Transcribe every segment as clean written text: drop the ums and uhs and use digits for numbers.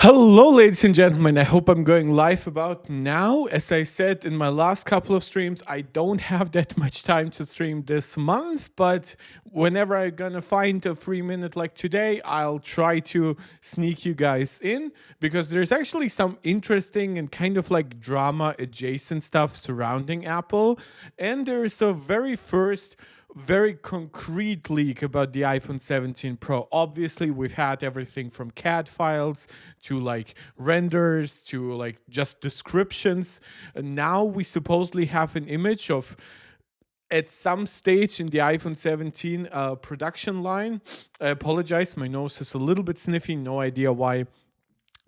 Hello, ladies and gentlemen. I hope I'm going live about now. As I said in my last couple of streams, I don't have that much time to stream this month, but whenever I'm gonna find a free minute like today, I'll try to sneak you guys in because there's actually some interesting and kind of like drama adjacent stuff surrounding Apple. And there's a very concrete leak about the iPhone 17 Pro. Obviously, we've had everything from CAD files to like renders to like just descriptions. And now we supposedly have an image of at some stage in the iPhone 17 production line. I apologize, my nose is a little bit sniffy, no idea why.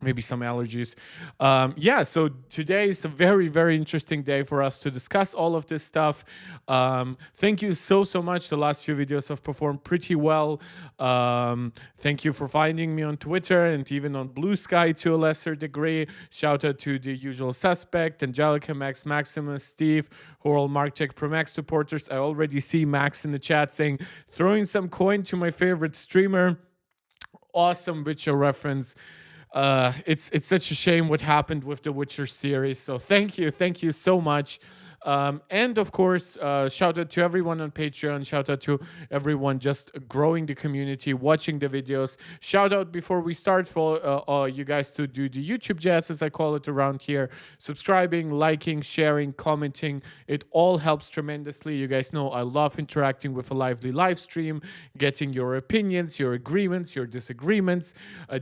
Maybe some allergies. Yeah, so today is a very interesting day for us to discuss all of this stuff. Thank you so much. The last few videos have performed pretty well. Thank you for finding me on Twitter and even on Blue Sky to a lesser degree. Shout out to the usual suspect, Angelica, Max, Maximus, Steve, who are all MarkTech Pro Max supporters. I already see Max in the chat saying, throwing some coin to my favorite streamer. Awesome Witcher reference. It's such a shame what happened with the Witcher series. So thank you so much. And of course, shout out to everyone on Patreon. Shout out to everyone just growing the community, watching the videos. Shout out before we start for you guys to do the YouTube jazz, as I call it around here. Subscribing, liking, sharing, commenting. It all helps tremendously. You guys know I love interacting with a lively live stream, getting your opinions, your agreements, your disagreements,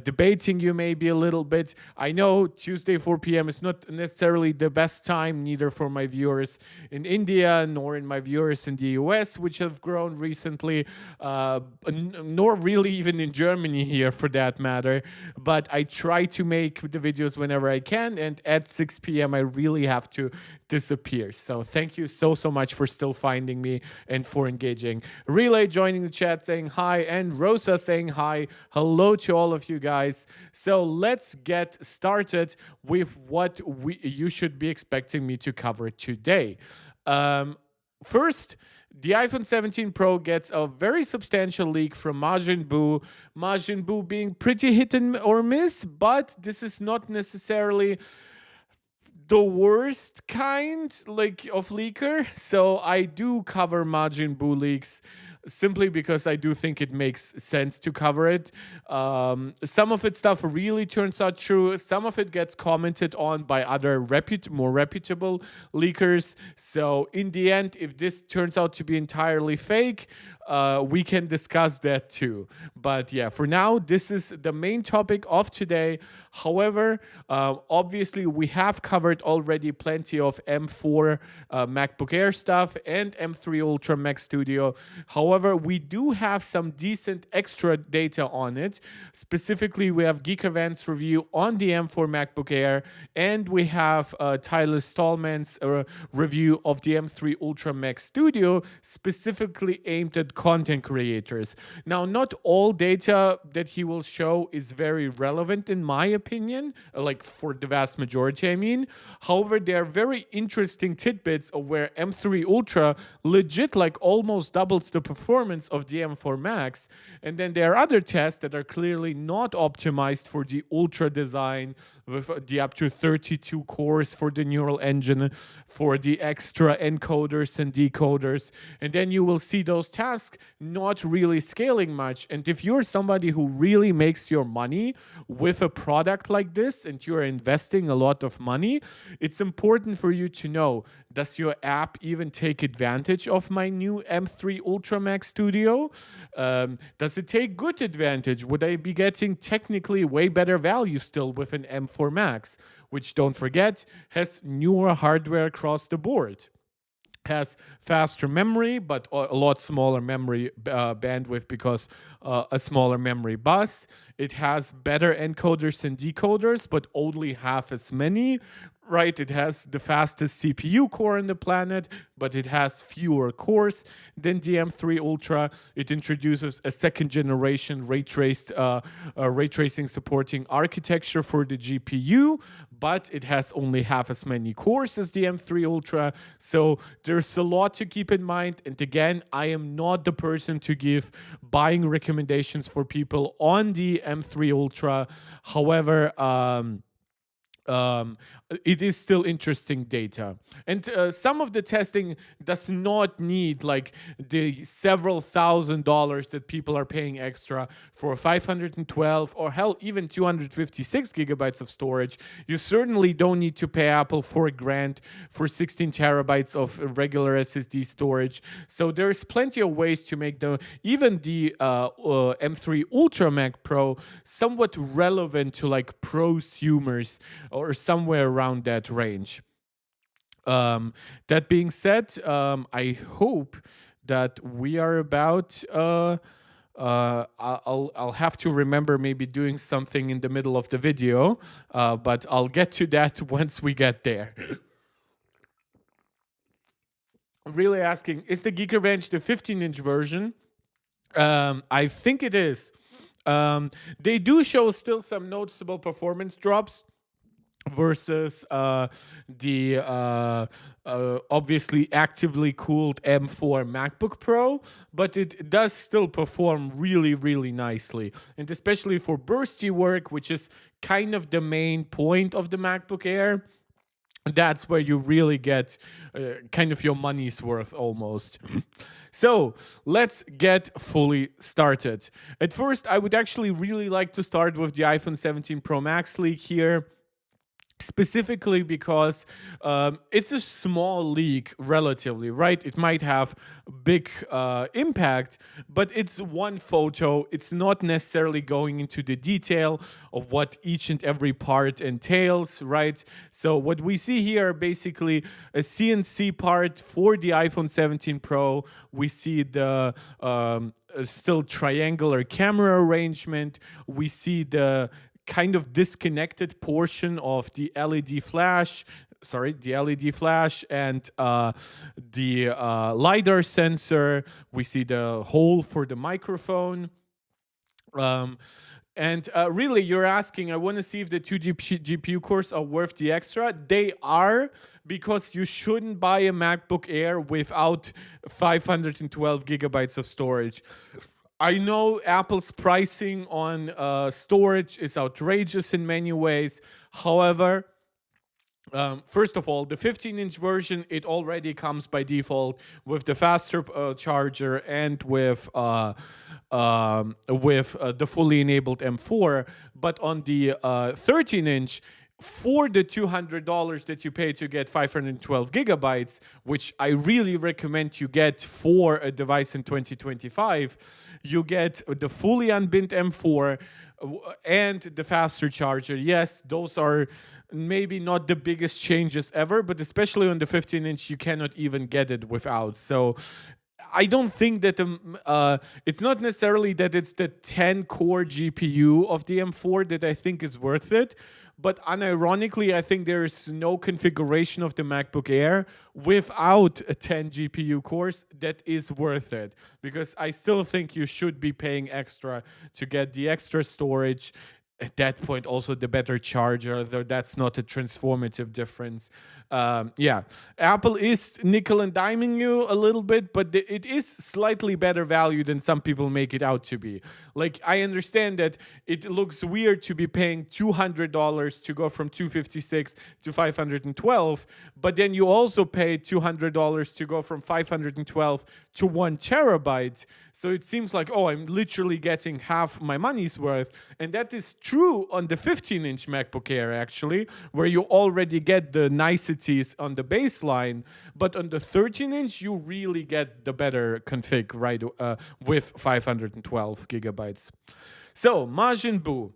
debating you maybe a little bit. I know Tuesday 4 p.m. is not necessarily the best time, neither for my viewers in India nor in my viewers in the US, which have grown recently, nor really even in Germany here for that matter. But I try to make the videos whenever I can, and at 6 p.m. I really have to disappear. So thank you so much for still finding me and for engaging. Relay joining the chat saying hi, and Rosa saying hi. Hello to all of you guys. So let's get started with what you should be expecting me to cover today. First, the iPhone 17 Pro gets a very substantial leak from Majin Buu. Majin Buu being pretty hit or miss, but this is not necessarily the worst kind like of leaker. So I do cover Majin Buu leaks simply because I do think it makes sense to cover it. Some of its stuff really turns out true. Some of it gets commented on by other more reputable leakers. So in the end, if this turns out to be entirely fake, we can discuss that too. But yeah, for now, this is the main topic of today. However, obviously, we have covered already plenty of M4 MacBook Air stuff and M3 Ultra Mac Studio. However, we do have some decent extra data on it. Specifically, we have Geekerwan's review on the M4 MacBook Air, and we have Tyler Stallman's review of the M3 Ultra Mac Studio, specifically aimed at content creators. Now, not all data that he will show is very relevant in my opinion, like for the vast majority, I mean. However, there are very interesting tidbits of where M3 Ultra legit like almost doubles the performance of the M4 Max. And then there are other tests that are clearly not optimized for the Ultra design with the up to 32 cores for the neural engine, for the extra encoders and decoders. And then you will see those tasks not really scaling much. And if you're somebody who really makes your money with a product like this and you're investing a lot of money, it's important for you to know, does your app even take advantage of my new M3 Ultra Max Studio? Does it take good advantage? Would I be getting technically way better value still with an M4 Max, which, don't forget, has newer hardware across the board? Has faster memory, but a lot smaller memory bandwidth because a smaller memory bus. It has better encoders and decoders, but only half as many. right? It has the fastest CPU core on the planet, but it has fewer cores than the M3 Ultra. It introduces a second generation ray tracing supporting architecture for the GPU, but it has only half as many cores as the M3 Ultra. So there's a lot to keep in mind. And again, I am not the person to give buying recommendations for people on the M3 Ultra. However, um, it is still interesting data. And some of the testing does not need like the several $1,000s that people are paying extra for 512 or hell, even 256 gigabytes of storage. You certainly don't need to pay Apple $4,000 for 16 terabytes of regular SSD storage. So there's plenty of ways to make even the M3 Ultra Mac Pro somewhat relevant to like prosumers or somewhere around that range. That being said, I hope that we are about. I'll have to remember maybe doing something in the middle of the video, but I'll get to that once we get there. Really asking, is the Geekerwan the 15-inch version? I think it is. They do show still some noticeable performance drops versus the obviously actively cooled M4 MacBook Pro, but it does still perform really, really nicely. And especially for bursty work, which is kind of the main point of the MacBook Air, that's where you really get kind of your money's worth almost. So let's get fully started. At first, I would actually really like to start with the iPhone 17 Pro Max leak here. Specifically because it's a small leak relatively, right? It might have big impact, but it's one photo. It's not necessarily going into the detail of what each and every part entails, right? So what we see here, basically a CNC part for the iPhone 17 Pro. We see the still triangular camera arrangement. We see the kind of disconnected portion of the LED flash and the LiDAR sensor. We see the hole for the microphone. And really, you're asking, I want to see if the two GPU cores are worth the extra. They are, because you shouldn't buy a MacBook Air without 512 gigabytes of storage. I know Apple's pricing on storage is outrageous in many ways. However, first of all, the 15-inch version, it already comes by default with the faster charger and with the fully enabled M4. But on the 13-inch, for the $200 that you pay to get 512 gigabytes, which I really recommend you get for a device in 2025, you get the fully unbinned M4 and the faster charger. Yes, those are maybe not the biggest changes ever, but especially on the 15-inch, you cannot even get it without. So I don't think that it's not necessarily that it's the 10-core GPU of the M4 that I think is worth it. But unironically, I think there is no configuration of the MacBook Air without a 10 GPU cores that is worth it. Because I still think you should be paying extra to get the extra storage. At that point, also the better charger, though that's not a transformative difference. Apple is nickel and diming you a little bit, but it is slightly better value than some people make it out to be. Like, I understand that it looks weird to be paying $200 to go from 256 to 512, but then you also pay $200 to go from 512 to 1 terabyte. So it seems like, oh, I'm literally getting half my money's worth. And that is true on the 15-inch MacBook Air, actually, where you already get the niceties on the baseline. But on the 13-inch, you really get the better config, right, with 512 gigabytes. So, Majin Buu.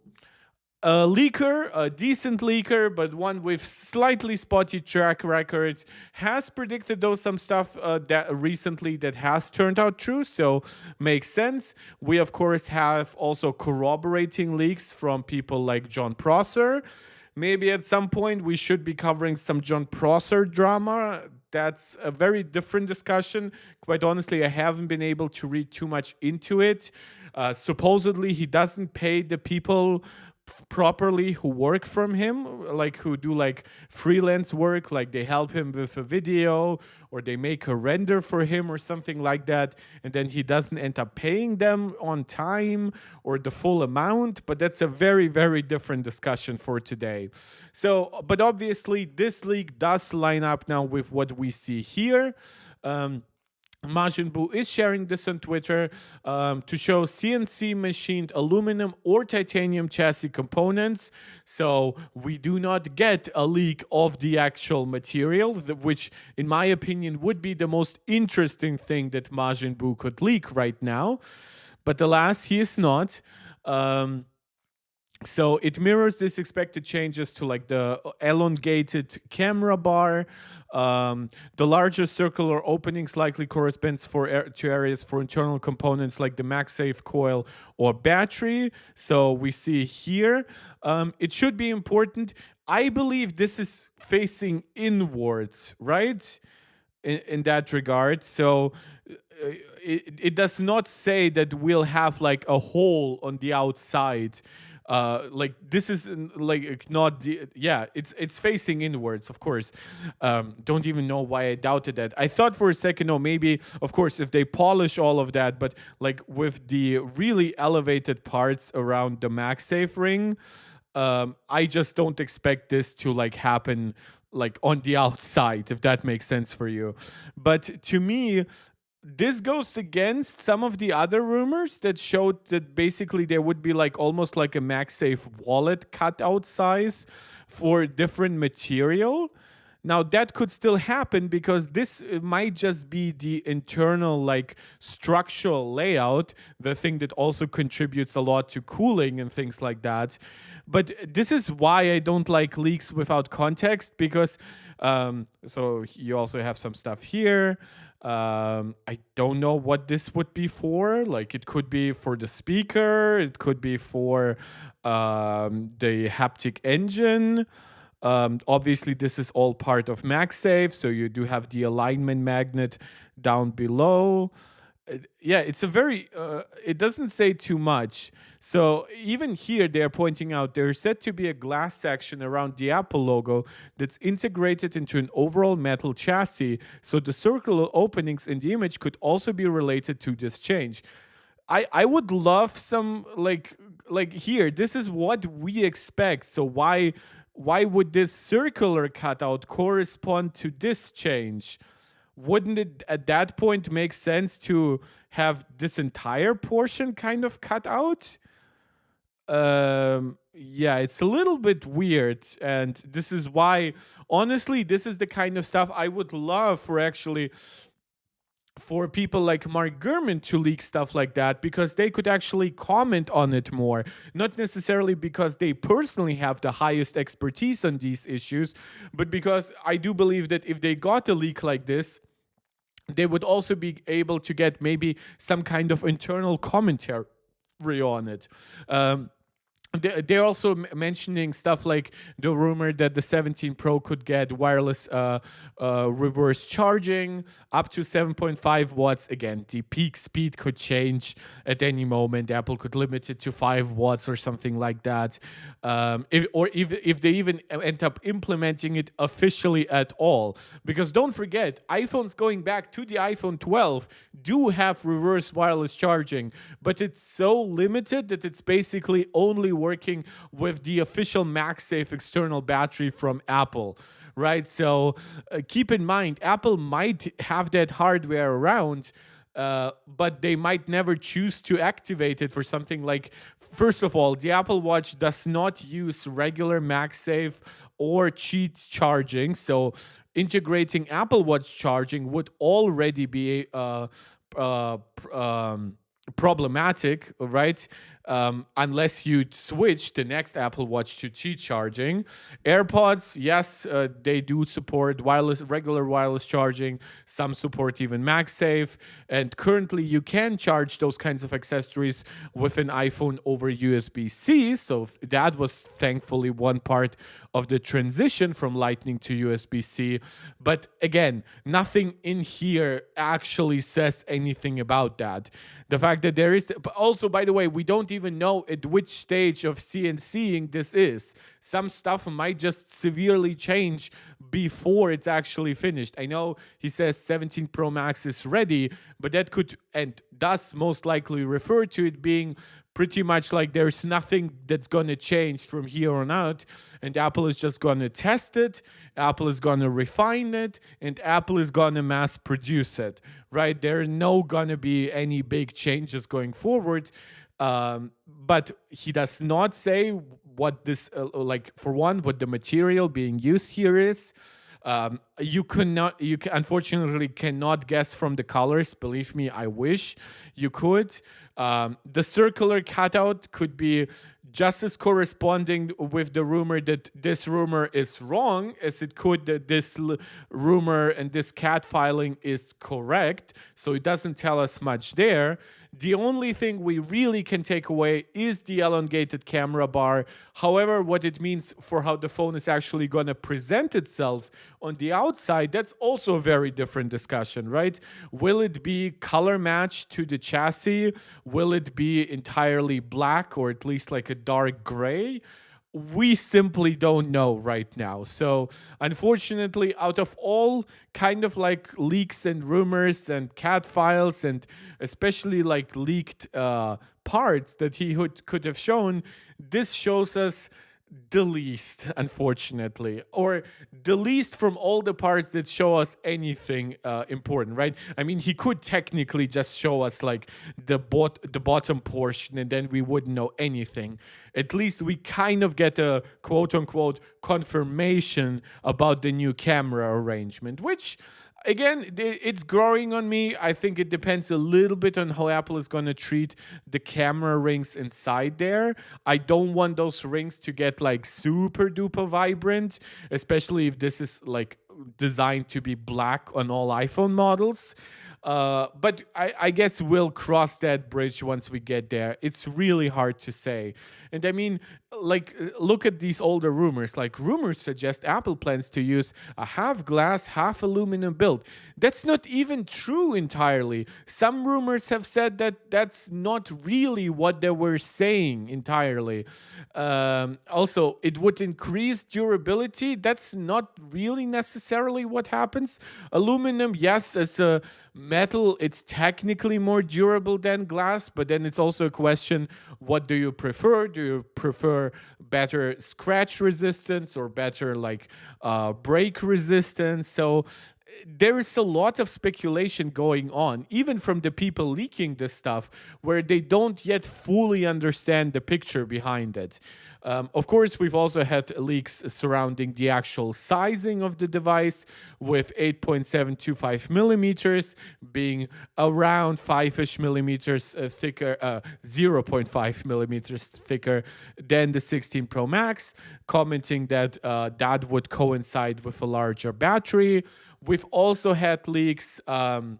A leaker, a decent leaker, but one with slightly spotty track records, has predicted though some stuff that recently that has turned out true, so makes sense. We of course have also corroborating leaks from people like John Prosser. Maybe at some point we should be covering some John Prosser drama. That's a very different discussion. Quite honestly, I haven't been able to read too much into it. Supposedly, he doesn't pay the people properly who work from him, like who do like freelance work, like they help him with a video or they make a render for him or something like that, and then he doesn't end up paying them on time or the full amount. But that's a very, very different discussion for today. So, but obviously this leak does line up now with what we see here. Majin Buu is sharing this on Twitter to show CNC machined aluminum or titanium chassis components. So we do not get a leak of the actual material, which, in my opinion, would be the most interesting thing that Majin Buu could leak right now. But alas, he is not. So it mirrors this expected changes to like the elongated camera bar. The larger circular openings likely corresponds to areas for internal components like the MagSafe coil or battery. So we see here, it should be important. I believe this is facing inwards, right? In that regard. So it does not say that we'll have like a hole on the outside. Like this is like not it's facing inwards, of course. Don't even know why I doubted that. I thought for a second, oh, maybe, of course, if they polish all of that, but like with the really elevated parts around the MagSafe ring, I just don't expect this to like happen like on the outside, if that makes sense for you. But to me, this goes against some of the other rumors that showed that basically there would be like almost like a MagSafe wallet cutout size for different material. Now that could still happen because this might just be the internal like structural layout, the thing that also contributes a lot to cooling and things like that. But this is why I don't like leaks without context, because so you also have some stuff here. I don't know what this would be for. Like it could be for the speaker, it could be for the haptic engine. Obviously, this is all part of MagSafe, so you do have the alignment magnet down below. Yeah, it's a very, it doesn't say too much. So even here, they're pointing out there's said to be a glass section around the Apple logo that's integrated into an overall metal chassis. So the circular openings in the image could also be related to this change. I would love some like here, this is what we expect. So why would this circular cutout correspond to this change? Wouldn't it at that point make sense to have this entire portion kind of cut out? Yeah, it's a little bit weird. And this is why, honestly, this is the kind of stuff I would love for people like Mark Gurman to leak stuff like that, because they could actually comment on it more. Not necessarily because they personally have the highest expertise on these issues, but because I do believe that if they got a leak like this, they would also be able to get maybe some kind of internal commentary on it. They're also mentioning stuff like the rumor that the 17 Pro could get wireless reverse charging up to 7.5 watts. Again, the peak speed could change at any moment. Apple could limit it to 5 watts or something like that. If they even end up implementing it officially at all. Because don't forget, iPhones going back to the iPhone 12 do have reverse wireless charging, but it's so limited that it's basically only working with the official MagSafe external battery from Apple, right? So keep in mind, Apple might have that hardware around, but they might never choose to activate it for something like, first of all, the Apple Watch does not use regular MagSafe or Qi charging, so integrating Apple Watch charging would already be problematic, right? Unless you switch the next Apple Watch to Qi charging. AirPods, yes, they do support regular wireless charging. Some support even MagSafe. And currently, you can charge those kinds of accessories with an iPhone over USB-C. So that was thankfully one part of the transition from Lightning to USB-C. But again, nothing in here actually says anything about that. The fact that there is, but also, by the way, we don't even know at which stage of CNCing this is. Some stuff might just severely change before it's actually finished. I know he says 17 Pro Max is ready, but that could and does most likely refer to it being pretty much like there's nothing that's going to change from here on out, and Apple is just going to test it, Apple is going to refine it, and Apple is going to mass produce it, right? There are no going to be any big changes going forward. But he does not say what this, like, for one, what the material being used here is. Unfortunately cannot guess from the colors. Believe me, I wish you could. The circular cutout could be just as corresponding with the rumor that this rumor is wrong as it could that this rumor and this cat filing is correct. So it doesn't tell us much there. The only thing we really can take away is the elongated camera bar. However, what it means for how the phone is actually going to present itself on the outside, that's also a very different discussion, right? Will it be color matched to the chassis? Will it be entirely black or at least like a dark gray? We simply don't know right now. So unfortunately, out of all kind of like leaks and rumors and cat files and especially like leaked parts that he could have shown, this shows us the least, unfortunately, or the least from all the parts that show us anything important, right? I mean, he could technically just show us like the bottom portion, and then we wouldn't know anything. At least we kind of get a quote unquote confirmation about the new camera arrangement, which, again, it's growing on me. I think it depends a little bit on how Apple is going to treat the camera rings inside there. I don't want those rings to get like super duper vibrant, especially if this is like designed to be black on all iPhone models. But I guess we'll cross that bridge once we get there. It's really hard to say. And I mean, like, look at these older rumors. Like, rumors suggest Apple plans to use a half glass, half aluminum build. That's not even true entirely. Some rumors have said that that's not really what they were saying entirely. Also, it would increase durability. That's not really necessarily what happens. Aluminum, yes, as a metal, it's technically more durable than glass, but then it's also a question, what do you prefer? Do you prefer better scratch resistance or better like break resistance? So there is a lot of speculation going on, even from the people leaking this stuff, where they don't yet fully understand the picture behind it. Of course, we've also had leaks surrounding the actual sizing of the device, with 8.725 millimeters being around 5-ish millimeters thicker, 0.5 millimeters thicker than the 16 Pro Max, commenting that that would coincide with a larger battery. We've also had leaks, iPhone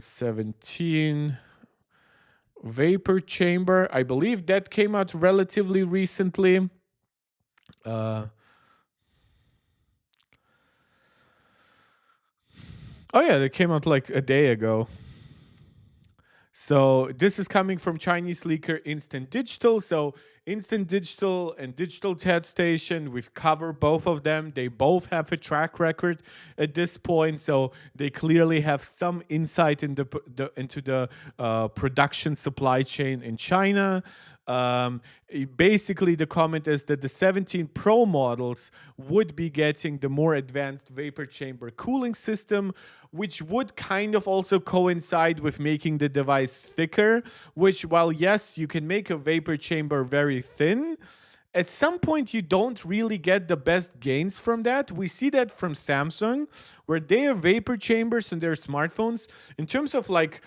17 vapor chamber. I believe that came out relatively recently. Oh yeah, that came out like a day ago. So this is coming from Chinese leaker Instant Digital. So Instant Digital and Digital TED Station, we've covered both of them. They both have a track record at this point, so they clearly have some insight into the production supply chain in China. Basically, the comment is that the 17 Pro models would be getting the more advanced vapor chamber cooling system, which would kind of also coincide with making the device thicker, which, while yes, you can make a vapor chamber very thin, at some point you don't really get the best gains from that. We see that from Samsung, where they have vapor chambers in their smartphones. In terms of like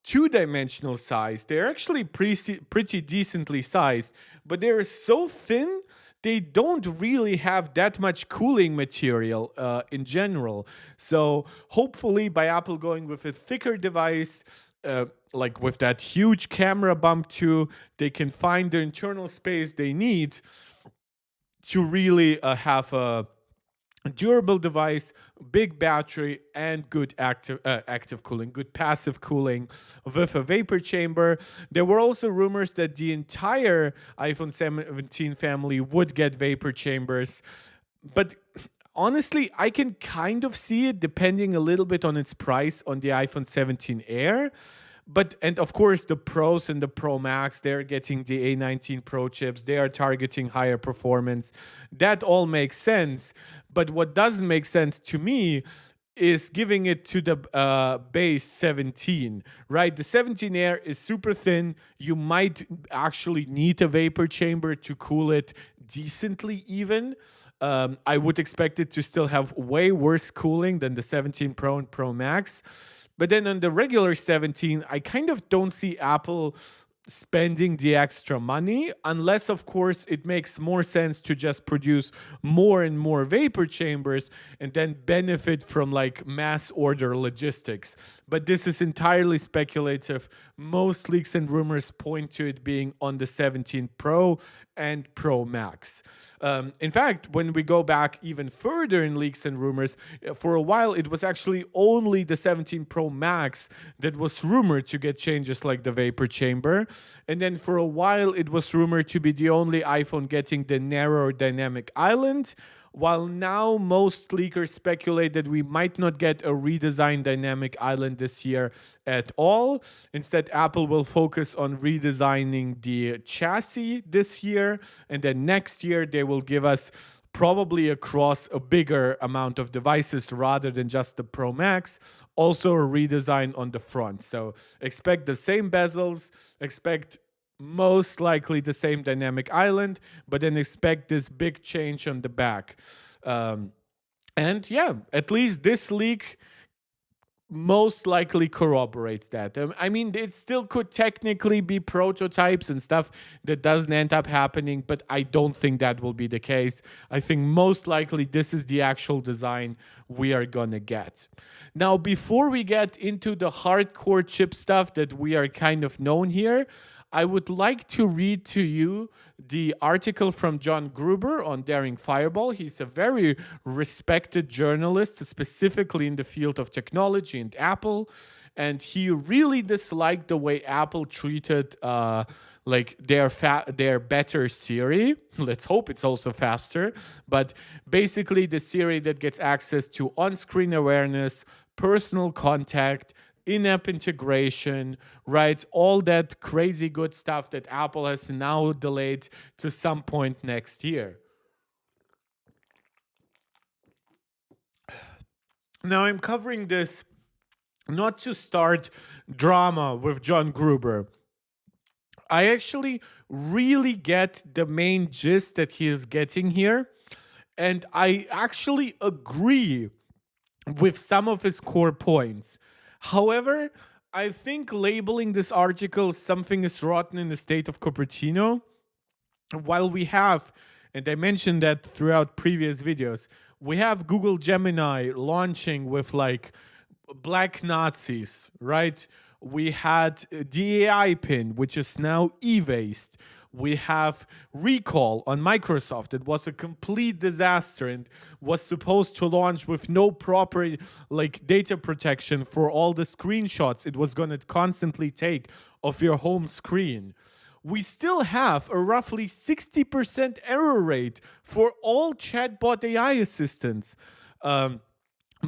two-dimensional size, they're actually pretty decently sized, but they're so thin they don't really have that much cooling material in general. So hopefully by Apple going with a thicker device, uh, like with that huge camera bump too, they can find the internal space they need to really have a durable device, big battery, and good active cooling, good passive cooling with a vapor chamber. There were also rumors that the entire iPhone 17 family would get vapor chambers, but honestly, I can kind of see it depending a little bit on its price on the iPhone 17 Air. But and of course the Pros and the Pro Max, they're getting the A19 Pro chips. They are targeting higher performance. That all makes sense. But what doesn't make sense to me is giving it to the base 17, right? The 17 Air is super thin. You might actually need a vapor chamber to cool it decently, even. I would expect it to still have way worse cooling than the 17 Pro and Pro Max. But then on the regular 17, I kind of don't see Apple spending the extra money, unless, of course, it makes more sense to just produce more and more vapor chambers and then benefit from like mass order logistics. But this is entirely speculative. Most leaks and rumors point to it being on the 17 Pro and Pro Max. In fact, when we go back even further in leaks and rumors, for a while it was actually only the 17 Pro Max that was rumored to get changes like the vapor chamber. And then for a while it was rumored to be the only iPhone getting the narrow dynamic island. While now most leakers speculate that we might not get a redesigned dynamic island this year at all. Instead, Apple will focus on redesigning the chassis this year, and then next year they will give us probably across a bigger amount of devices rather than just the Pro Max, also a redesign on the front. So expect the same bezels, expect most likely the same dynamic island, but then expect this big change on the back. And yeah, at least this leak most likely corroborates that. I mean, it still could technically be prototypes and stuff that doesn't end up happening, but I don't think that will be the case. I think most likely this is the actual design we are gonna get. Now, before we get into the hardcore chip stuff that we are kind of known here, I would like to read to you the article from John Gruber on Daring Fireball. He's a very respected journalist, specifically in the field of technology and Apple. And he really disliked the way Apple treated like their better Siri. Let's hope it's also faster. But basically the Siri that gets access to on-screen awareness, personal contact, in-app integration, right? All that crazy good stuff that Apple has now delayed to some point next year. Now, I'm covering this not to start drama with John Gruber. I actually really get the main gist that he is getting here, and I actually agree with some of his core points. However, I think labeling this article "something is rotten in the state of Cupertino," while we have, and I mentioned that throughout previous videos, we have Google Gemini launching with like black Nazis, right? We had the AI pin, which is now evased. We have Recall on Microsoft. It was a complete disaster and was supposed to launch with no proper like data protection for all the screenshots it was going to constantly take of your home screen. We still have a roughly 60% error rate for all chatbot AI assistants.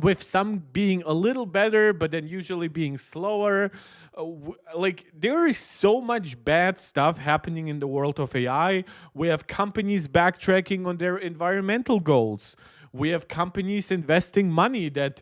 With some being a little better, but then usually being slower. Like, there is so much bad stuff happening in the world of AI. We have companies backtracking on their environmental goals. We have companies investing money that,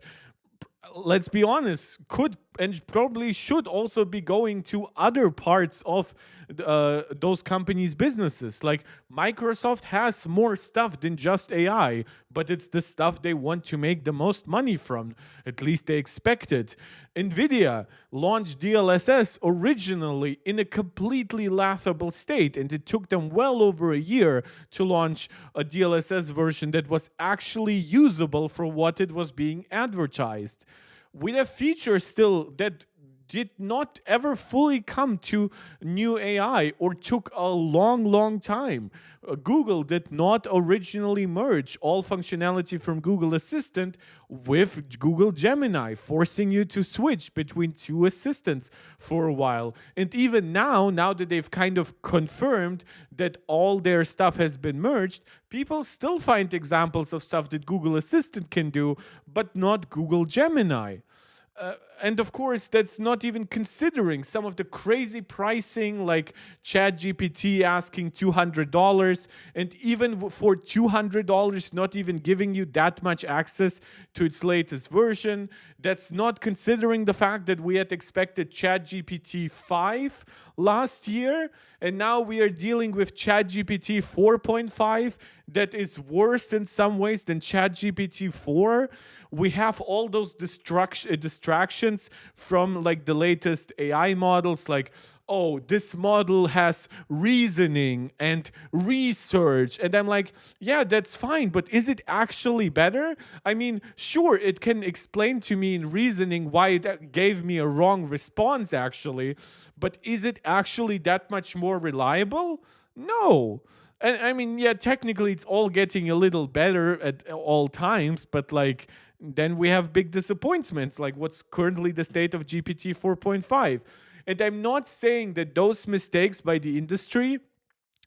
let's be honest, could and probably should also be going to other parts of those companies' businesses. Like Microsoft has more stuff than just AI, but it's the stuff they want to make the most money from. At least they expect it. NVIDIA launched DLSS originally in a completely laughable state, and it took them well over a year to launch a DLSS version that was actually usable for what it was being advertised. We have features still that did not ever fully come to new AI or took a long, long time. Google did not originally merge all functionality from Google Assistant with Google Gemini, forcing you to switch between two assistants for a while. And even now that they've kind of confirmed that all their stuff has been merged, people still find examples of stuff that Google Assistant can do, but not Google Gemini. And of course, that's not even considering some of the crazy pricing, like ChatGPT asking $200, and even for $200, not even giving you that much access to its latest version. That's not considering the fact that we had expected ChatGPT 5 last year, and now we are dealing with ChatGPT 4.5 that is worse in some ways than ChatGPT 4. We have all those distractions from like the latest AI models, like, oh, this model has reasoning and research. And I'm like, yeah, that's fine, but is it actually better? I mean, sure, it can explain to me in reasoning why it gave me a wrong response, actually, but is it actually that much more reliable? No. And I mean, yeah, technically it's all getting a little better at all times, but like, then we have big disappointments, like what's currently the state of GPT 4.5. And I'm not saying that those mistakes by the industry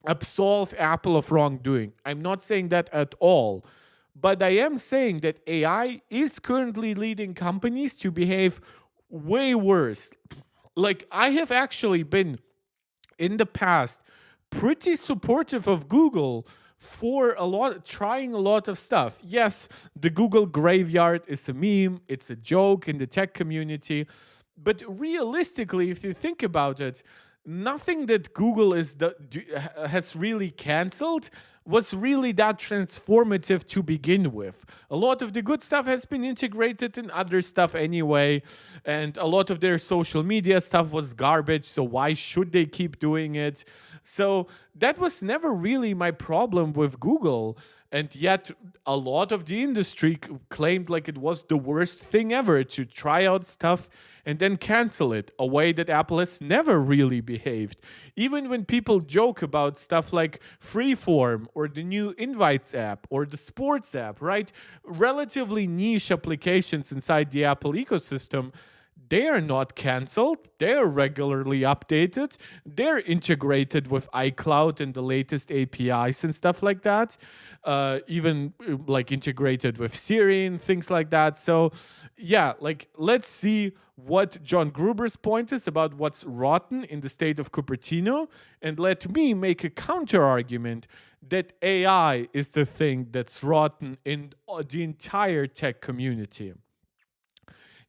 absolve Apple of wrongdoing. I'm not saying that at all. But I am saying that AI is currently leading companies to behave way worse. Like, I have actually been in the past pretty supportive of Google for trying a lot of stuff. Yes, the Google graveyard is a meme, it's a joke in the tech community, but realistically, if you think about it, nothing that Google has really canceled was really that transformative to begin with. A lot of the good stuff has been integrated in other stuff anyway, and a lot of their social media stuff was garbage, so why should they keep doing it? So that was never really my problem with Google. And yet, a lot of the industry claimed like it was the worst thing ever to try out stuff and then cancel it, a way that Apple has never really behaved. Even when people joke about stuff like Freeform or the new Invites app or the Sports app, right? Relatively niche applications inside the Apple ecosystem, they are not canceled. They're regularly updated. They're integrated with iCloud and the latest APIs and stuff like that. Even like integrated with Siri and things like that. So yeah, like let's see what John Gruber's point is about what's rotten in the state of Cupertino. And let me make a counter argument that AI is the thing that's rotten in the entire tech community.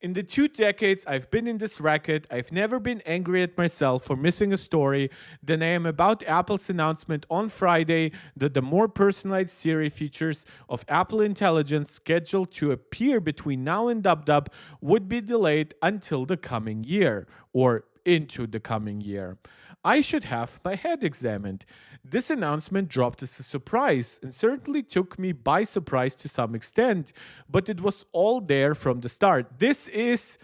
In the 2 decades I've been in this racket, I've never been angry at myself for missing a story than I am about Apple's announcement on Friday that the more personalized Siri features of Apple Intelligence scheduled to appear between now and dub would be delayed until the coming year, or into the coming year. I should have my head examined. This announcement dropped as a surprise and certainly took me by surprise to some extent, but it was all there from the start. This is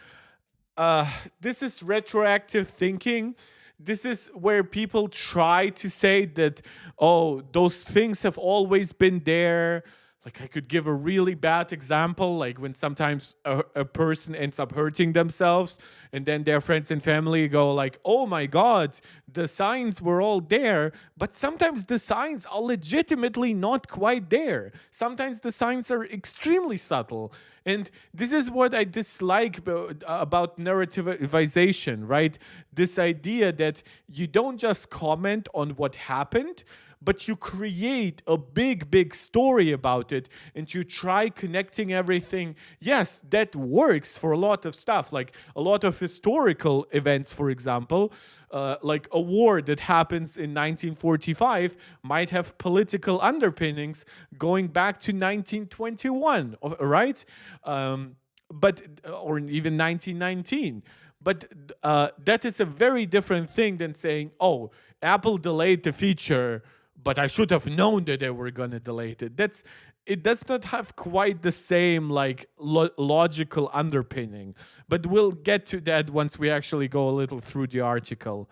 retroactive thinking. This is where people try to say that, oh, those things have always been there. Like, I could give a really bad example, like when sometimes a person ends up hurting themselves and then their friends and family go like, oh my God, the signs were all there. But sometimes the signs are legitimately not quite there. Sometimes the signs are extremely subtle. And this is what I dislike about narrativization, right? This idea that you don't just comment on what happened, but you create a big story about it and you try connecting everything. Yes, that works for a lot of stuff, like a lot of historical events, for example. Like a war that happens in 1945 might have political underpinnings going back to 1921, right? But or even 1919. But that is a very different thing than saying, oh, Apple delayed the feature, but I should have known that they were going to delay it. it does not have quite the same like logical underpinning, but we'll get to that once we actually go a little through the article.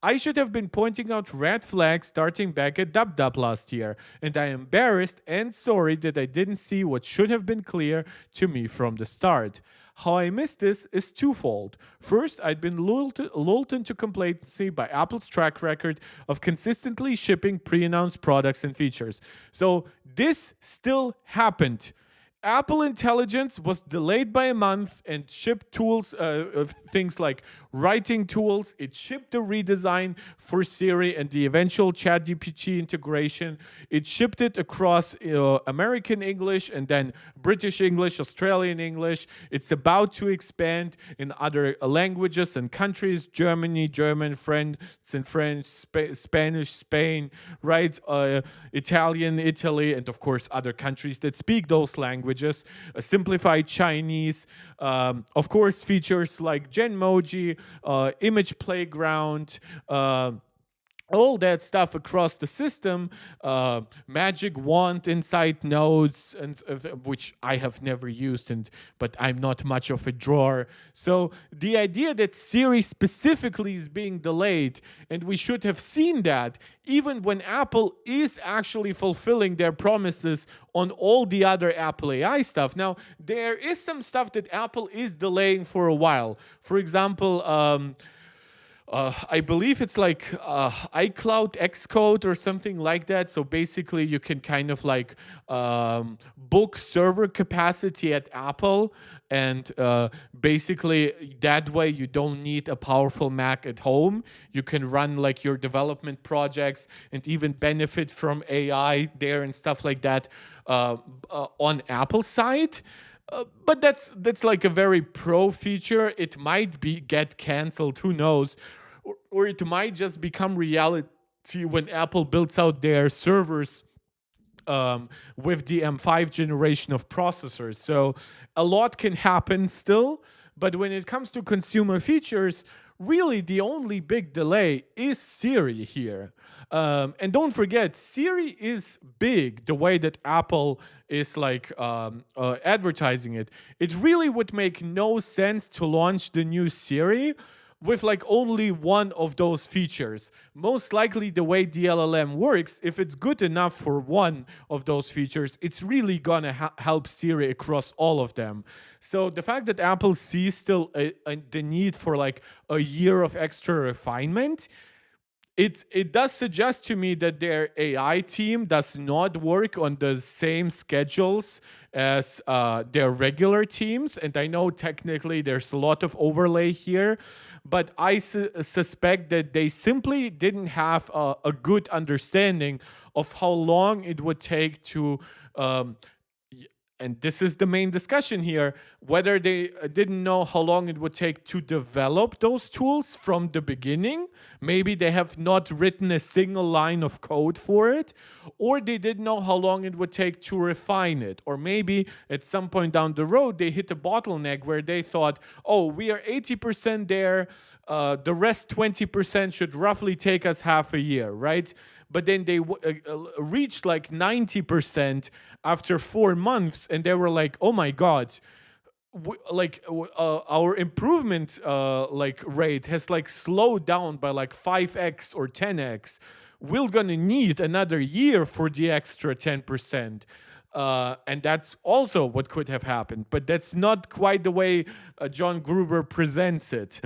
I should have been pointing out red flags starting back at DubDub last year, and I am embarrassed and sorry that I didn't see what should have been clear to me from the start. How I missed this is twofold. First, I'd been lulled into complacency by Apple's track record of consistently shipping pre announced products and features. So, this still happened. Apple Intelligence was delayed by a month and shipped tools, of things like writing tools. It shipped the redesign for Siri and the eventual ChatGPT integration. It shipped it across American English and then British English, Australian English. It's about to expand in other languages and countries: Germany, German, French, Spanish, Spain, right? Italian, Italy, and of course other countries that speak those languages. Simplified Chinese, of course, features like Genmoji, Image Playground. All that stuff across the system, magic wand inside nodes, and which I have never used, but I'm not much of a drawer. So the idea that Siri specifically is being delayed, and we should have seen that even when Apple is actually fulfilling their promises on all the other Apple AI stuff. Now, there is some stuff that Apple is delaying for a while. For example, I believe it's like iCloud Xcode or something like that. So basically, you can kind of like book server capacity at Apple, and basically that way you don't need a powerful Mac at home. You can run like your development projects and even benefit from AI there and stuff like that on Apple side. But that's like a very pro feature. It might get canceled, who knows, or it might just become reality when Apple builds out their servers with the M5 generation of processors. So a lot can happen still, but when it comes to consumer features, really the only big delay is Siri here. And don't forget, Siri is big the way that Apple is like advertising it. It really would make no sense to launch the new Siri with like only one of those features. Most likely the way the LLM works, if it's good enough for one of those features, it's really gonna help Siri across all of them. So the fact that Apple sees still the need for like a year of extra refinement, it does suggest to me that their AI team does not work on the same schedules as their regular teams. And I know technically there's a lot of overlay here, but I suspect that they simply didn't have a good understanding of how long it would take to and this is the main discussion here, whether they didn't know how long it would take to develop those tools from the beginning. Maybe they have not written a single line of code for it, or they didn't know how long it would take to refine it. Or maybe at some point down the road, they hit a bottleneck where they thought, oh, we are 80% there, the rest 20% should roughly take us half a year, right? But then they reached like 90% after 4 months, and they were like, "Oh my god, our improvement like rate has like slowed down by like 5x or 10x. We're gonna need another year for the extra 10%." And that's also what could have happened, but that's not quite the way John Gruber presents it.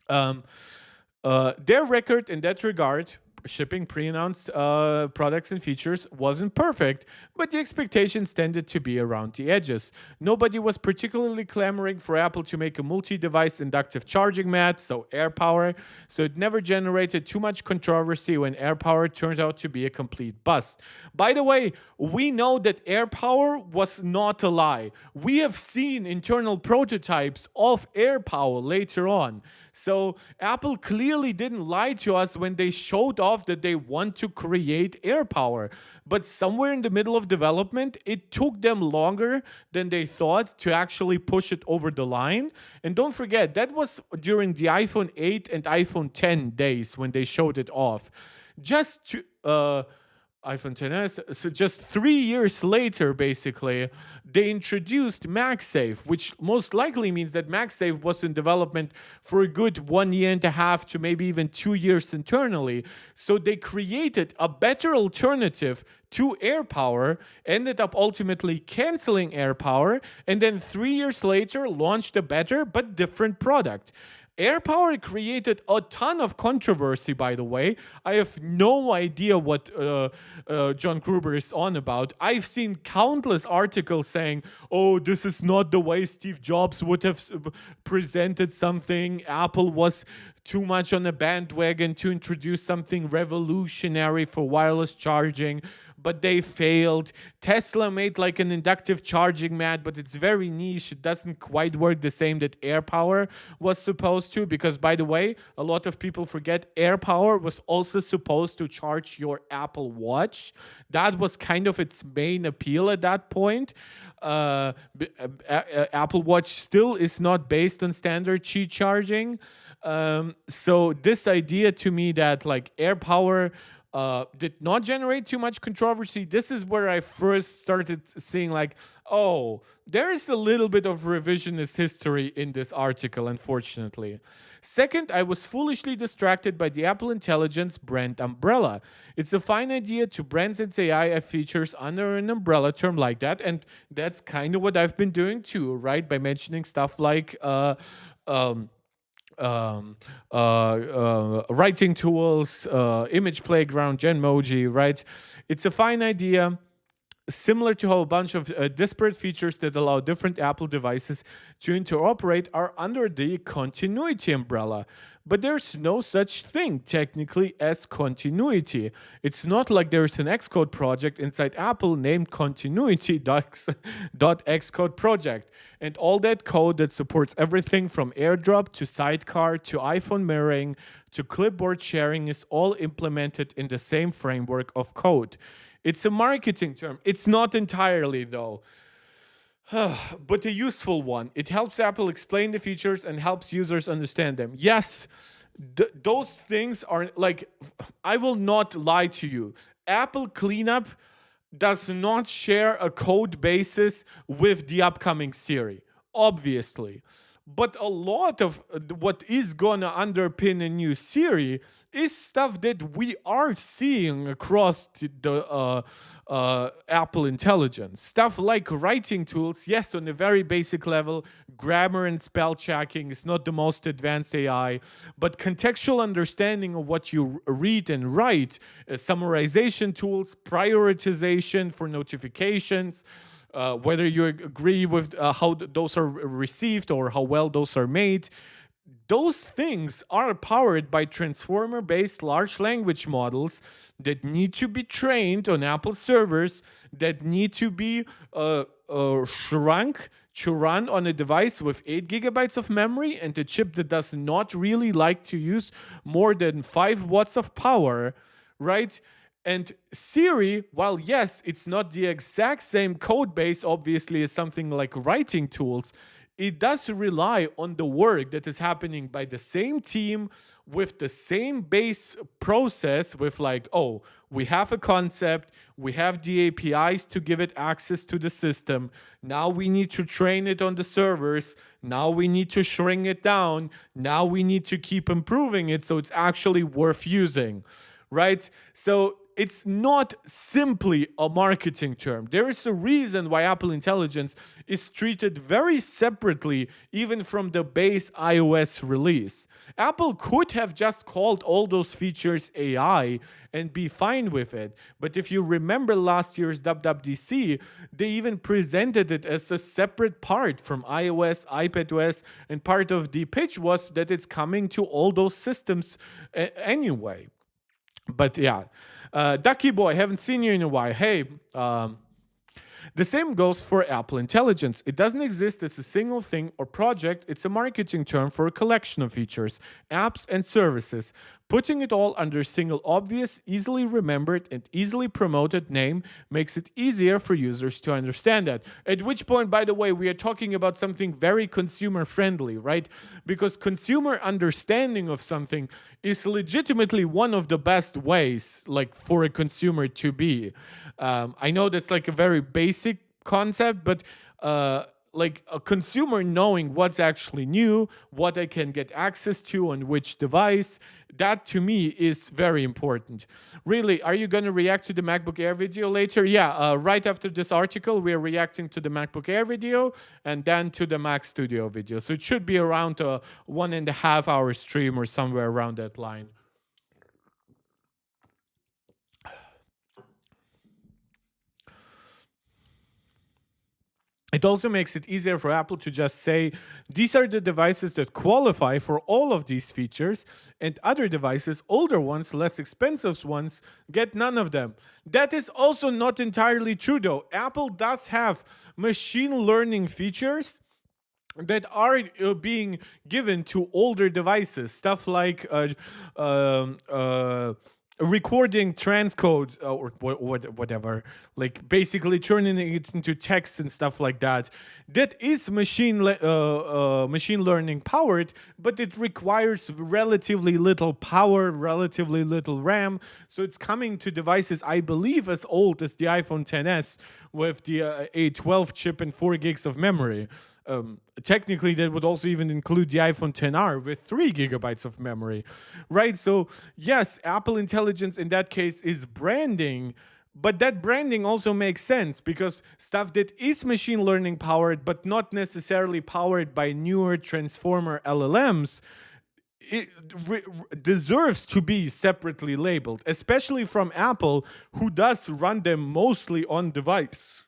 Their record in that regard, shipping pre-announced products and features, wasn't perfect, but the expectations tended to be around the edges. Nobody was particularly clamoring for Apple to make a multi-device inductive charging mat, so AirPower, so it never generated too much controversy when AirPower turned out to be a complete bust. By the way, we know that AirPower was not a lie. We have seen internal prototypes of AirPower later on. So Apple clearly didn't lie to us when they showed off that they want to create AirPower. But somewhere in the middle of development, it took them longer than they thought to actually push it over the line. And don't forget, that was during the iPhone 8 and iPhone 10 days when they showed it off. Just to iPhone 10s. So just 3 years later, basically, they introduced MagSafe, which most likely means that MagSafe was in development for a good 1.5 years to maybe even 2 years internally. So they created a better alternative to AirPower, ended up ultimately canceling AirPower, and then 3 years later launched a better but different product. AirPower created a ton of controversy, by the way. I have no idea what John Gruber is on about. I've seen countless articles saying, oh, this is not the way Steve Jobs would have presented something. Apple was too much on the bandwagon to introduce something revolutionary for wireless charging, but they failed. Tesla made like an inductive charging mat, but it's very niche. It doesn't quite work the same that AirPower was supposed to, because by the way, a lot of people forget AirPower was also supposed to charge your Apple Watch. That was kind of its main appeal at that point. Apple Watch still is not based on standard Qi charging. So this idea to me that like AirPower did not generate too much controversy. This is where I first started seeing like, oh, there is a little bit of revisionist history in this article, unfortunately. Second, I was foolishly distracted by the Apple Intelligence brand umbrella. It's a fine idea to brand its AI features under an umbrella term like that, and that's kind of what I've been doing too, right? By mentioning stuff like um, writing tools, image playground, Genmoji, right? It's a fine idea, similar to how a bunch of disparate features that allow different Apple devices to interoperate are under the continuity umbrella. But there's no such thing technically as continuity. It's not like there's an Xcode project inside Apple named continuity.xcode project. And all that code that supports everything from AirDrop to Sidecar to iPhone mirroring to clipboard sharing is all implemented in the same framework of code. It's a marketing term. It's not entirely, though, but a useful one. It helps Apple explain the features and helps users understand them. Yes, those things are like, I will not lie to you. Apple Cleanup does not share a code basis with the upcoming Siri, obviously. But a lot of what is gonna underpin a new Siri is stuff that we are seeing across the Apple Intelligence. Stuff like writing tools, yes, on a very basic level, grammar and spell checking is not the most advanced AI, but contextual understanding of what you read and write, summarization tools, prioritization for notifications, whether you agree with how those are received or how well those are made, those things are powered by transformer-based large language models that need to be trained on Apple servers, that need to be shrunk to run on a device with 8 gigabytes of memory and a chip that does not really like to use more than 5 watts of power, right? And Siri, while yes, it's not the exact same code base, obviously, as something like writing tools, it does rely on the work that is happening by the same team with the same base process with like, oh, we have a concept, we have the APIs to give it access to the system. Now we need to train it on the servers. Now we need to shrink it down. Now we need to keep improving it so it's actually worth using, right? So it's not simply a marketing term. There is a reason why Apple Intelligence is treated very separately, even from the base iOS release. Apple could have just called all those features AI and be fine with it. But if you remember last year's WWDC, they even presented it as a separate part from iOS, iPadOS, and part of the pitch was that it's coming to all those systems anyway. But yeah, Ducky Boy, haven't seen you in a while. Hey, the same goes for Apple Intelligence. It doesn't exist as a single thing or project. It's a marketing term for a collection of features, apps, and services Putting it all under a single obvious, easily remembered, and easily promoted name makes it easier for users to understand that. At which point, by the way, we are talking about something very consumer friendly, right? Because consumer understanding of something is legitimately one of the best ways, like, for a consumer to be. I know that's like a very basic concept, but like a consumer knowing what's actually new, what I can get access to on which device, that to me is very important. Really, are you going to react to the MacBook Air video later? Yeah, right after this article, we're reacting to the MacBook Air video and then to the Mac Studio video. So it should be around a 1.5 hour stream or somewhere around that line. It also makes it easier for Apple to just say, these are the devices that qualify for all of these features, and other devices, older ones, less expensive ones, get none of them. That is also not entirely true, though. Apple does have machine learning features that are being given to older devices. Stuff like recording transcode or whatever, like basically turning it into text and stuff like that. That is machine learning powered, but it requires relatively little power, relatively little RAM. So it's coming to devices, I believe, as old as the iPhone XS with the A12 chip and 4 gigs of memory. Technically, that would also even include the iPhone XR with 3 gigabytes of memory, right? So yes, Apple Intelligence in that case is branding, but that branding also makes sense because stuff that is machine learning powered, but not necessarily powered by newer transformer LLMs, it deserves to be separately labeled, especially from Apple, who does run them mostly on device.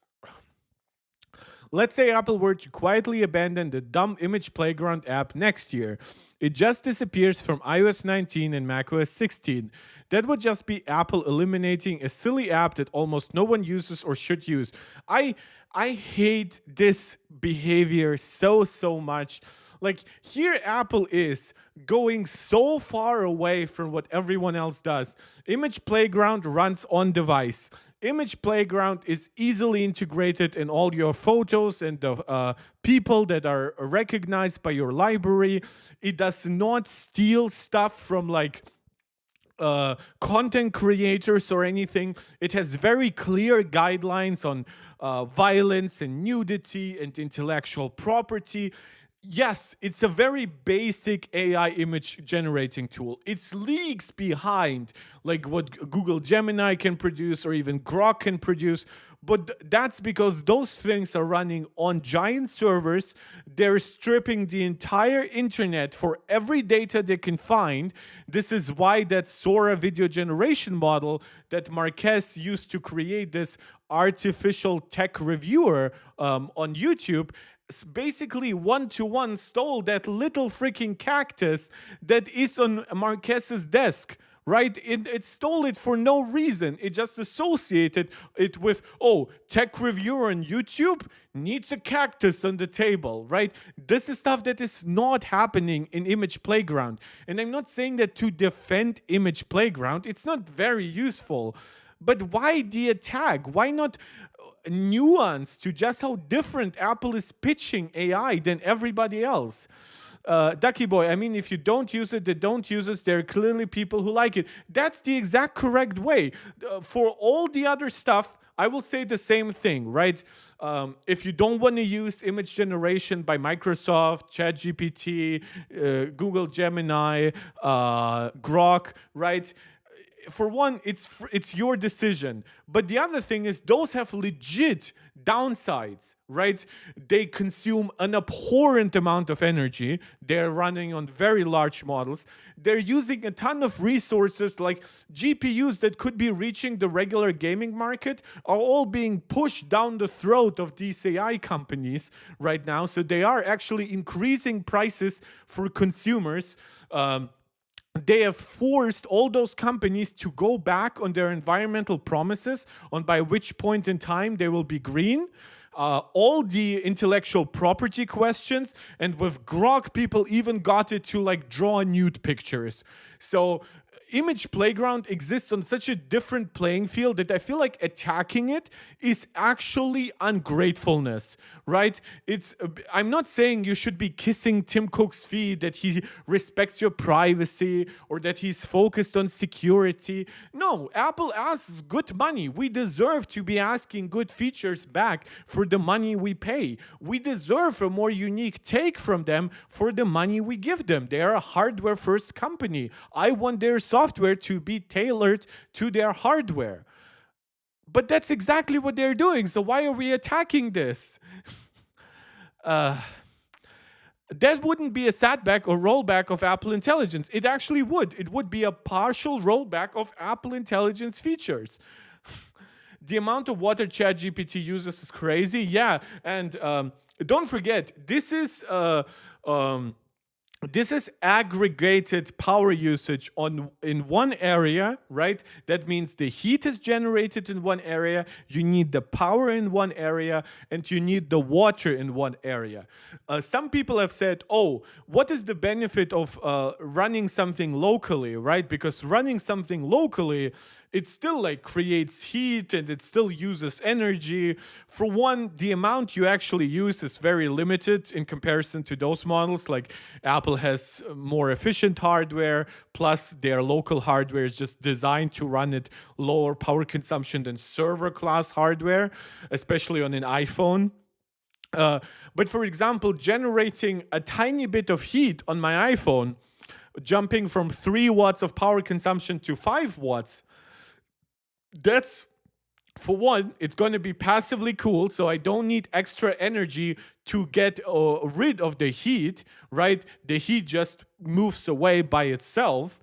Let's say Apple were to quietly abandon the dumb Image Playground app next year. It just disappears from iOS 19 and macOS 16. That would just be Apple eliminating a silly app that almost no one uses or should use. I hate this behavior so much. Like, here Apple is going so far away from what everyone else does. Image Playground runs on device. Image Playground is easily integrated in all your photos and the people that are recognized by your library. It does not steal stuff from like content creators or anything. It has very clear guidelines on violence and nudity and intellectual property. Yes, it's a very basic AI image generating tool. It's leagues behind like what Google Gemini can produce or even Grok can produce. But that's because those things are running on giant servers. They're stripping the entire internet for every data they can find. This is why that Sora video generation model that Marquez used to create this artificial tech reviewer on YouTube basically one-to-one stole that little freaking cactus that is on Marquez's desk, right? It stole it for no reason. It just associated it with, oh, tech reviewer on YouTube needs a cactus on the table, right? This is stuff that is not happening in Image Playground. And I'm not saying that to defend Image Playground. It's not very useful. But why the attack? Why not nuance to just how different Apple is pitching AI than everybody else? Ducky Boy, I mean, if you don't use it, they don't use it. There are clearly people who like it. That's the exact correct way. For all the other stuff, I will say the same thing, right? If you don't want to use image generation by Microsoft, ChatGPT, Google Gemini, Grok, right? For one, it's your decision. But the other thing is those have legit downsides, right? They consume an abhorrent amount of energy. They're running on very large models. They're using a ton of resources, like GPUs that could be reaching the regular gaming market are all being pushed down the throat of these AI companies right now. So they are actually increasing prices for consumers. They have forced all those companies to go back on their environmental promises on by which point in time they will be green. All the intellectual property questions, and with Grok, people even got it to like draw nude pictures. So image playground exists on such a different playing field that I feel like attacking it is actually ungratefulness, right? I'm not saying you should be kissing Tim Cook's feet, that he respects your privacy or that he's focused on security. No, Apple asks good money. We deserve to be asking good features back for the money we pay. We deserve a more unique take from them for the money we give them. They are a hardware first company. I want their software to be tailored to their hardware. But that's exactly what they're doing. So why are we attacking this? That wouldn't be a setback or rollback of Apple Intelligence. It actually would. It would be a partial rollback of Apple Intelligence features. The amount of water ChatGPT uses is crazy. Yeah, and don't forget, this is aggregated power usage in one area, right? That means the heat is generated in one area, you need the power in one area, and you need the water in one area. Some people have said, oh, what is the benefit of running something locally, right? Because running something locally, it still like creates heat and it still uses energy. For one, the amount you actually use is very limited in comparison to those models. Like Apple has more efficient hardware, plus their local hardware is just designed to run at lower power consumption than server class hardware, especially on an iPhone. But for example, generating a tiny bit of heat on my iPhone, jumping from 3 watts of power consumption to 5 watts, that's, for one, it's going to be passively cooled, so I don't need extra energy to get rid of the heat, right? The heat just moves away by itself.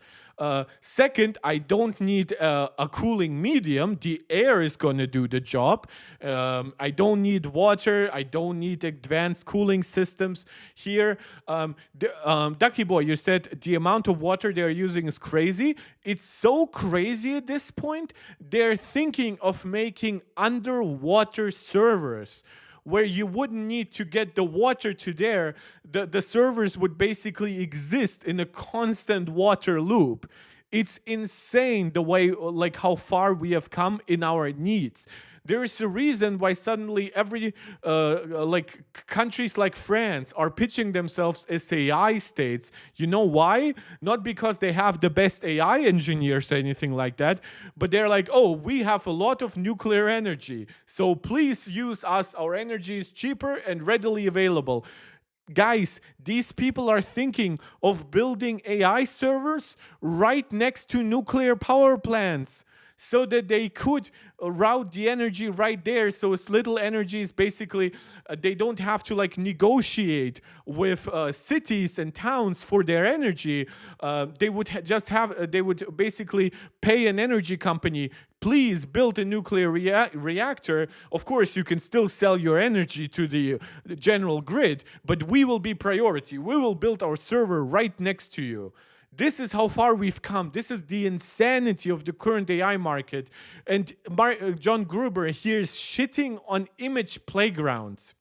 Second, I don't need a cooling medium. The air is going to do the job. I don't need water. I don't need advanced cooling systems here. Ducky Boy, you said the amount of water they're using is crazy. It's so crazy at this point. They're thinking of making underwater servers where you wouldn't need to get the water to there. The servers would basically exist in a constant water loop. It's insane the way, like how far we have come in our needs. There is a reason why suddenly every countries like France are pitching themselves as AI states. You know why? Not because they have the best AI engineers or anything like that, but they're like, oh, we have a lot of nuclear energy, so please use us. Our energy is cheaper and readily available. Guys, these people are thinking of building AI servers right next to nuclear power plants, so that they could route the energy right there. So as little energy is basically, they don't have to like negotiate with cities and towns for their energy. They would they would basically pay an energy company, please build a nuclear reactor. Of course, you can still sell your energy to the general grid, but we will be priority. We will build our server right next to you. This is how far we've come. This is the insanity of the current AI market. And John Gruber here is shitting on image playgrounds.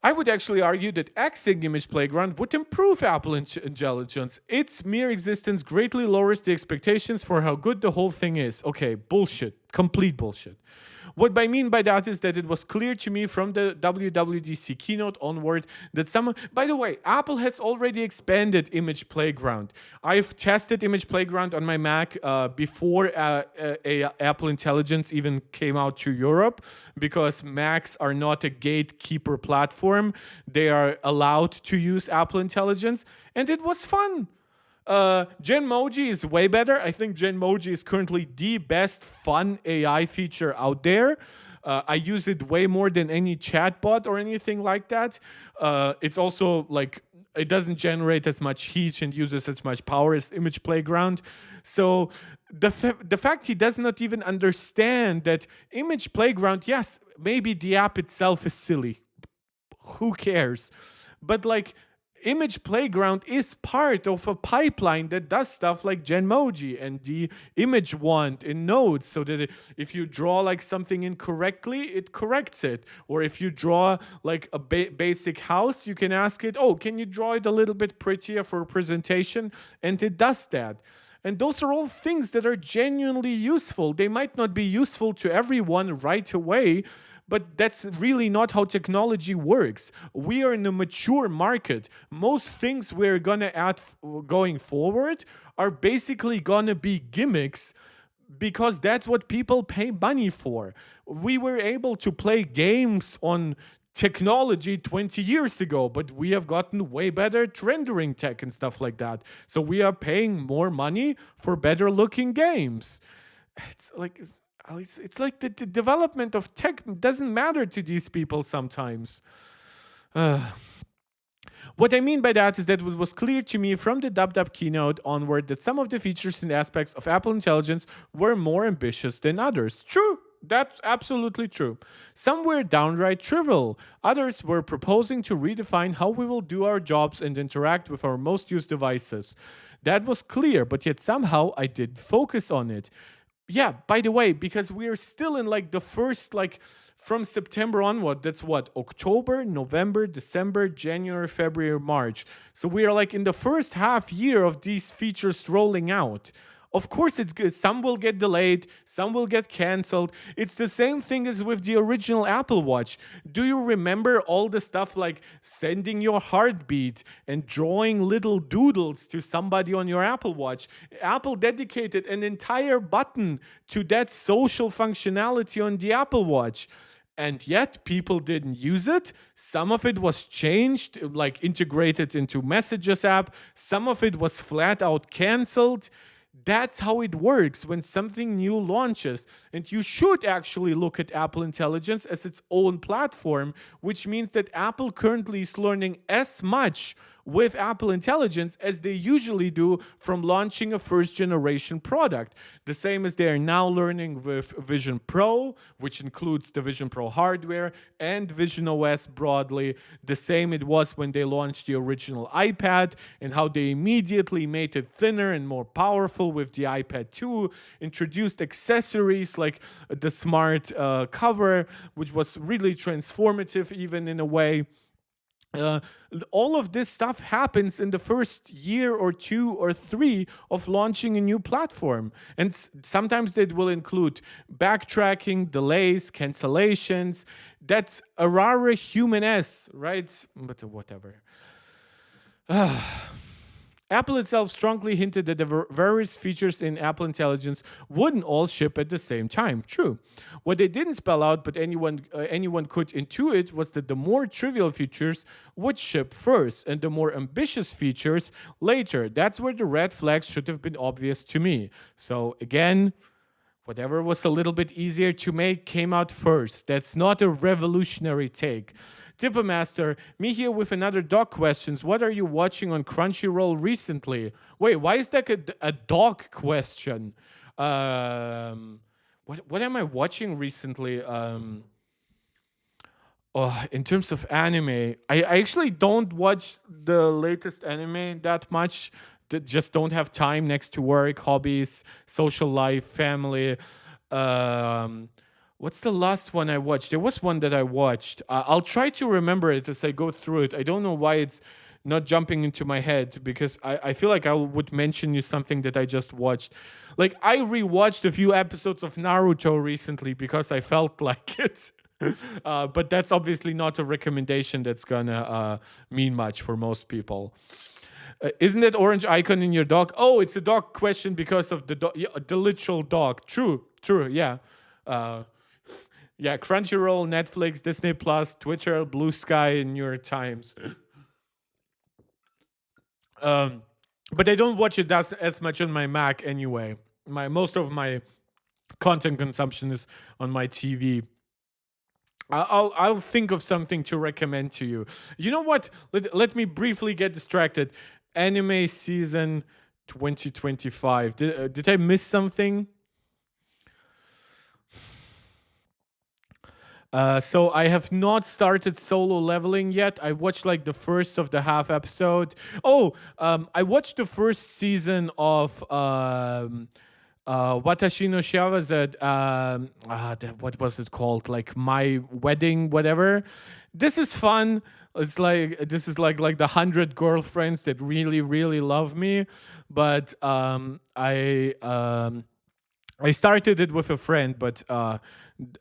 I would actually argue that axing image playground would improve Apple intelligence. Its mere existence greatly lowers the expectations for how good the whole thing is. Okay, bullshit. Complete bullshit. What I mean by that is that it was clear to me from the WWDC keynote onward that by the way, Apple has already expanded Image Playground. I've tested Image Playground on my Mac before Apple Intelligence even came out to Europe, because Macs are not a gatekeeper platform. They are allowed to use Apple Intelligence, and it was fun. Genmoji is way better. I think Genmoji is currently the best fun AI feature out there. I use it way more than any chatbot or anything like that. It's also like, it doesn't generate as much heat and uses as much power as Image Playground. So the fact he does not even understand that Image Playground, yes, maybe the app itself is silly. Who cares? But like, image playground is part of a pipeline that does stuff like Genmoji and the image wand in nodes, so that if you draw like something incorrectly, it corrects it. Or if you draw like a basic house, you can ask it, oh, can you draw it a little bit prettier for a presentation? And it does that. And those are all things that are genuinely useful. They might not be useful to everyone right away, but that's really not how technology works. We are in a mature market. Most things we're gonna add going forward are basically gonna be gimmicks, because that's what people pay money for. We were able to play games on technology 20 years ago, but we have gotten way better at rendering tech and stuff like that. So we are paying more money for better looking games. It's like it's like the development of tech doesn't matter to these people sometimes. What I mean by that is that it was clear to me from the DubDub keynote onward that some of the features and aspects of Apple Intelligence were more ambitious than others. True. That's absolutely true. Some were downright trivial. Others were proposing to redefine how we will do our jobs and interact with our most used devices. That was clear, but yet somehow I did focus on it. Yeah, by the way, because we are still in like the first, like from September onward, that's what, October, November, December, January, February, March. So we are like in the first half year of these features rolling out. Of course, it's good. Some will get delayed, some will get canceled. It's the same thing as with the original Apple Watch. Do you remember all the stuff like sending your heartbeat and drawing little doodles to somebody on your Apple Watch? Apple dedicated an entire button to that social functionality on the Apple Watch. And yet people didn't use it. Some of it was changed, like integrated into Messages app. Some of it was flat out canceled. That's how it works when something new launches. And you should actually look at Apple Intelligence as its own platform, which means that Apple currently is learning as much with Apple Intelligence as they usually do from launching a first generation product. The same as they are now learning with Vision Pro, which includes the Vision Pro hardware and Vision OS broadly. The same it was when they launched the original iPad and how they immediately made it thinner and more powerful with the iPad 2, introduced accessories like the smart cover, which was really transformative even in a way. All of this stuff happens in the first year or 2 or 3 of launching a new platform. And sometimes that will include backtracking, delays, cancellations. That's a rare human-esque, right? But whatever. Apple itself strongly hinted that the various features in Apple Intelligence wouldn't all ship at the same time. True. What they didn't spell out, but anyone could intuit, was that the more trivial features would ship first, and the more ambitious features later. That's where the red flags should have been obvious to me. So again, whatever was a little bit easier to make came out first. That's not a revolutionary take. Tippermaster, me here with another dog questions. What are you watching on Crunchyroll recently? Wait, why is that a dog question? What am I watching recently? In terms of anime, I actually don't watch the latest anime that much. Just don't have time next to work, hobbies, social life, family. What's the last one I watched? There was one that I watched. I'll try to remember it as I go through it. I don't know why it's not jumping into my head, because I feel like I would mention you something that I just watched. Like, I rewatched a few episodes of Naruto recently because I felt like it. But that's obviously not a recommendation that's gonna mean much for most people. Isn't that orange icon in your dog? Oh, it's a dog question because of the literal dog. True, yeah. Yeah, Crunchyroll, Netflix, Disney Plus, Twitter, Blue Sky, and New York Times. But I don't watch it as much on my Mac anyway. Most of my content consumption is on my TV. I'll think of something to recommend to you. You know what? Let me briefly get distracted. Anime season 2025. Did I miss something? So I have not started solo leveling yet. I watched like the first of the half episode. Oh, I watched the first season of Watashi no Shiawase. What was it called? Like My Wedding, whatever. This is fun. It's like this is like the 100 girlfriends that really really love me, but I started it with a friend, but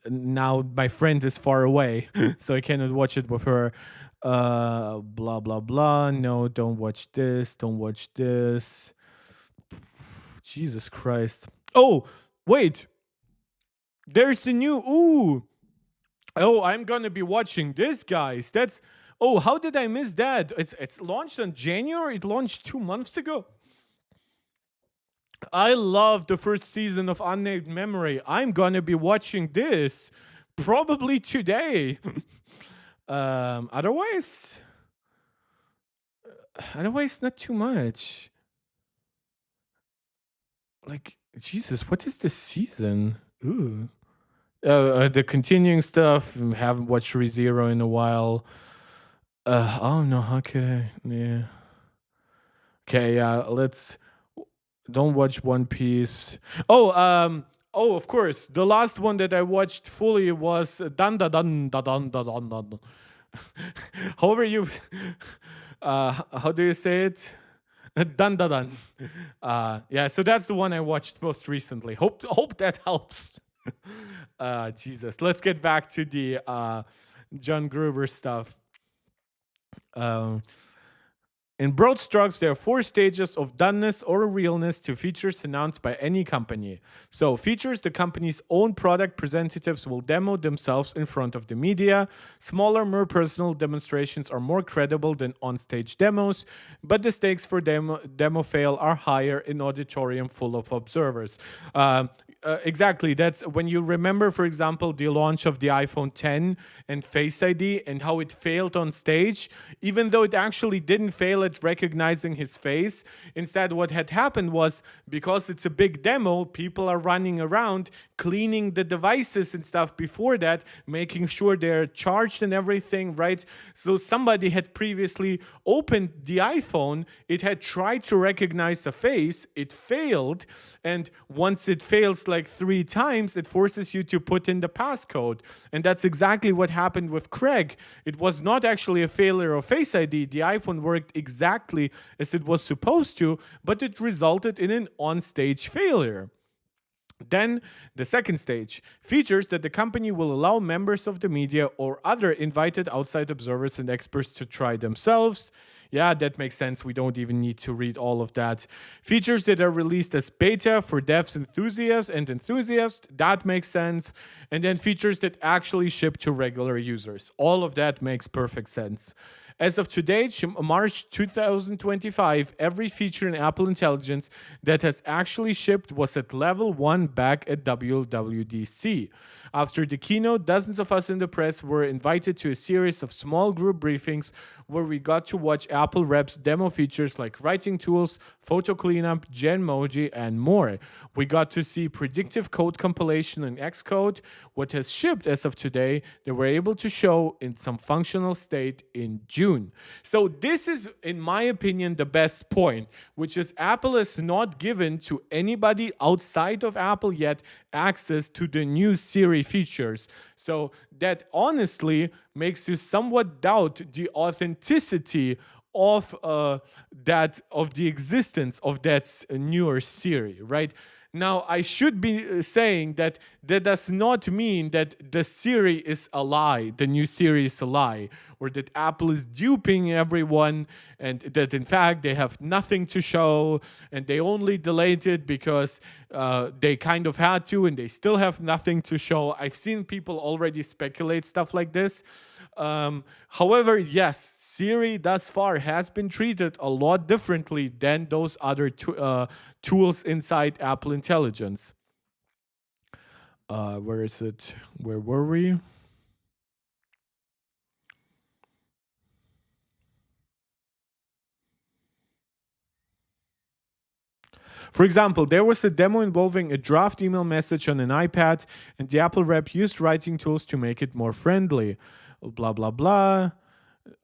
now my friend is far away, so I cannot watch it with her. Blah blah blah. No, don't watch this. Don't watch this. Jesus Christ. Oh, wait. There's the new. Ooh. Oh, I'm gonna be watching this, guys. That's. Oh, how did I miss that? It's launched in January. It launched 2 months ago. I love the first season of Unnamed Memory. I'm gonna be watching this probably today. Otherwise, not too much. Like Jesus, what is this season? Ooh. The continuing stuff. Haven't watched ReZero in a while. Oh no. Okay. Yeah. Okay. Yeah. Let's. Don't watch One Piece. Oh, oh, of course. The last one that I watched fully was Dun Dun Dun Dun Dun Dun Dun. Dun. However you, how do you say it? Dun Dun Dun. Yeah. So that's the one I watched most recently. Hope that helps. Jesus. Let's get back to the John Gruber stuff. Um, In broad strokes, there are four stages of doneness or realness to features announced by any company. So, features the company's own product representatives will demo themselves in front of the media. Smaller, more personal demonstrations are more credible than on-stage demos, but the stakes for demo fail are higher in auditorium full of observers. Exactly. That's when you remember, for example, the launch of the iPhone 10 and Face ID and how it failed on stage, even though it actually didn't fail at recognizing his face. Instead, what had happened was because it's a big demo, people are running around cleaning the devices and stuff before that, making sure they're charged and everything, right? So somebody had previously opened the iPhone, it had tried to recognize a face, it failed, and once it fails like 3 times, it forces you to put in the passcode. And that's exactly what happened with Craig. It was not actually a failure of Face ID. The iPhone worked exactly as it was supposed to, but it resulted in an on-stage failure. Then, the second stage features that the company will allow members of the media or other invited outside observers and experts to try themselves. Yeah, that makes sense. We don't even need to read all of that. Features that are released as beta for devs, enthusiasts. That makes sense. And then features that actually ship to regular users. All of that makes perfect sense. As of today, March 2025, every feature in Apple Intelligence that has actually shipped was at level 1 back at WWDC. After the keynote, dozens of us in the press were invited to a series of small group briefings where we got to watch Apple reps demo features like writing tools, photo cleanup, Genmoji, and more. We got to see predictive code compilation in Xcode. What has shipped as of today, they were able to show in some functional state in June. So this is, in my opinion, the best point, which is Apple has not given to anybody outside of Apple yet access to the new Siri features. So that honestly makes you somewhat doubt the authenticity of the existence of that newer Siri, right? Now, I should be saying that that does not mean that the Siri is a lie, the new Siri is a lie, or that Apple is duping everyone, and that in fact they have nothing to show, and they only delayed it because they kind of had to, and they still have nothing to show. I've seen people already speculate stuff like this. However, yes, Siri thus far has been treated a lot differently than those other tools inside Apple Intelligence. Where is it? Where were we? For example, there was a demo involving a draft email message on an iPad, and the Apple rep used writing tools to make it more friendly. Blah, blah, blah.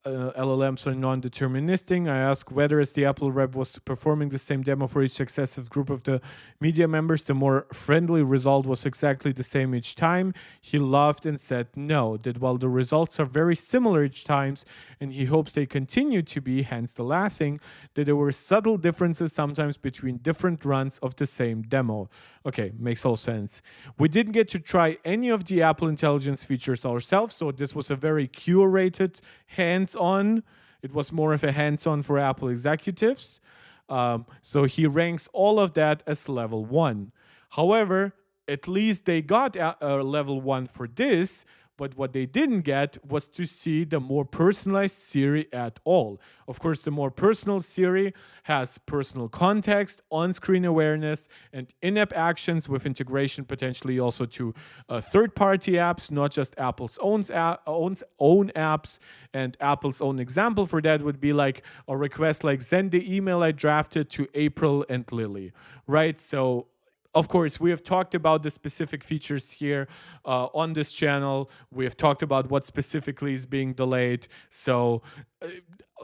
LLMs are non-deterministic. I asked whether, as the Apple rep was performing the same demo for each successive group of the media members, the more friendly result was exactly the same each time. He laughed and said no, that while the results are very similar each times, and he hopes they continue to be, hence the laughing, that there were subtle differences sometimes between different runs of the same demo. Okay, makes all sense. We didn't get to try any of the Apple Intelligence features ourselves, so this was a very curated, hands-on. It was more of a hands-on for Apple executives. So he ranks all of that as level 1. However, at least they got a level 1 for this, but what they didn't get was to see the more personalized Siri at all. Of course, the more personal Siri has personal context, on-screen awareness, and in-app actions with integration potentially also to third-party apps, not just Apple's own apps. And Apple's own example for that would be like a request like send the email I drafted to April and Lily, right? So of course, we have talked about the specific features here on this channel. We have talked about what specifically is being delayed. So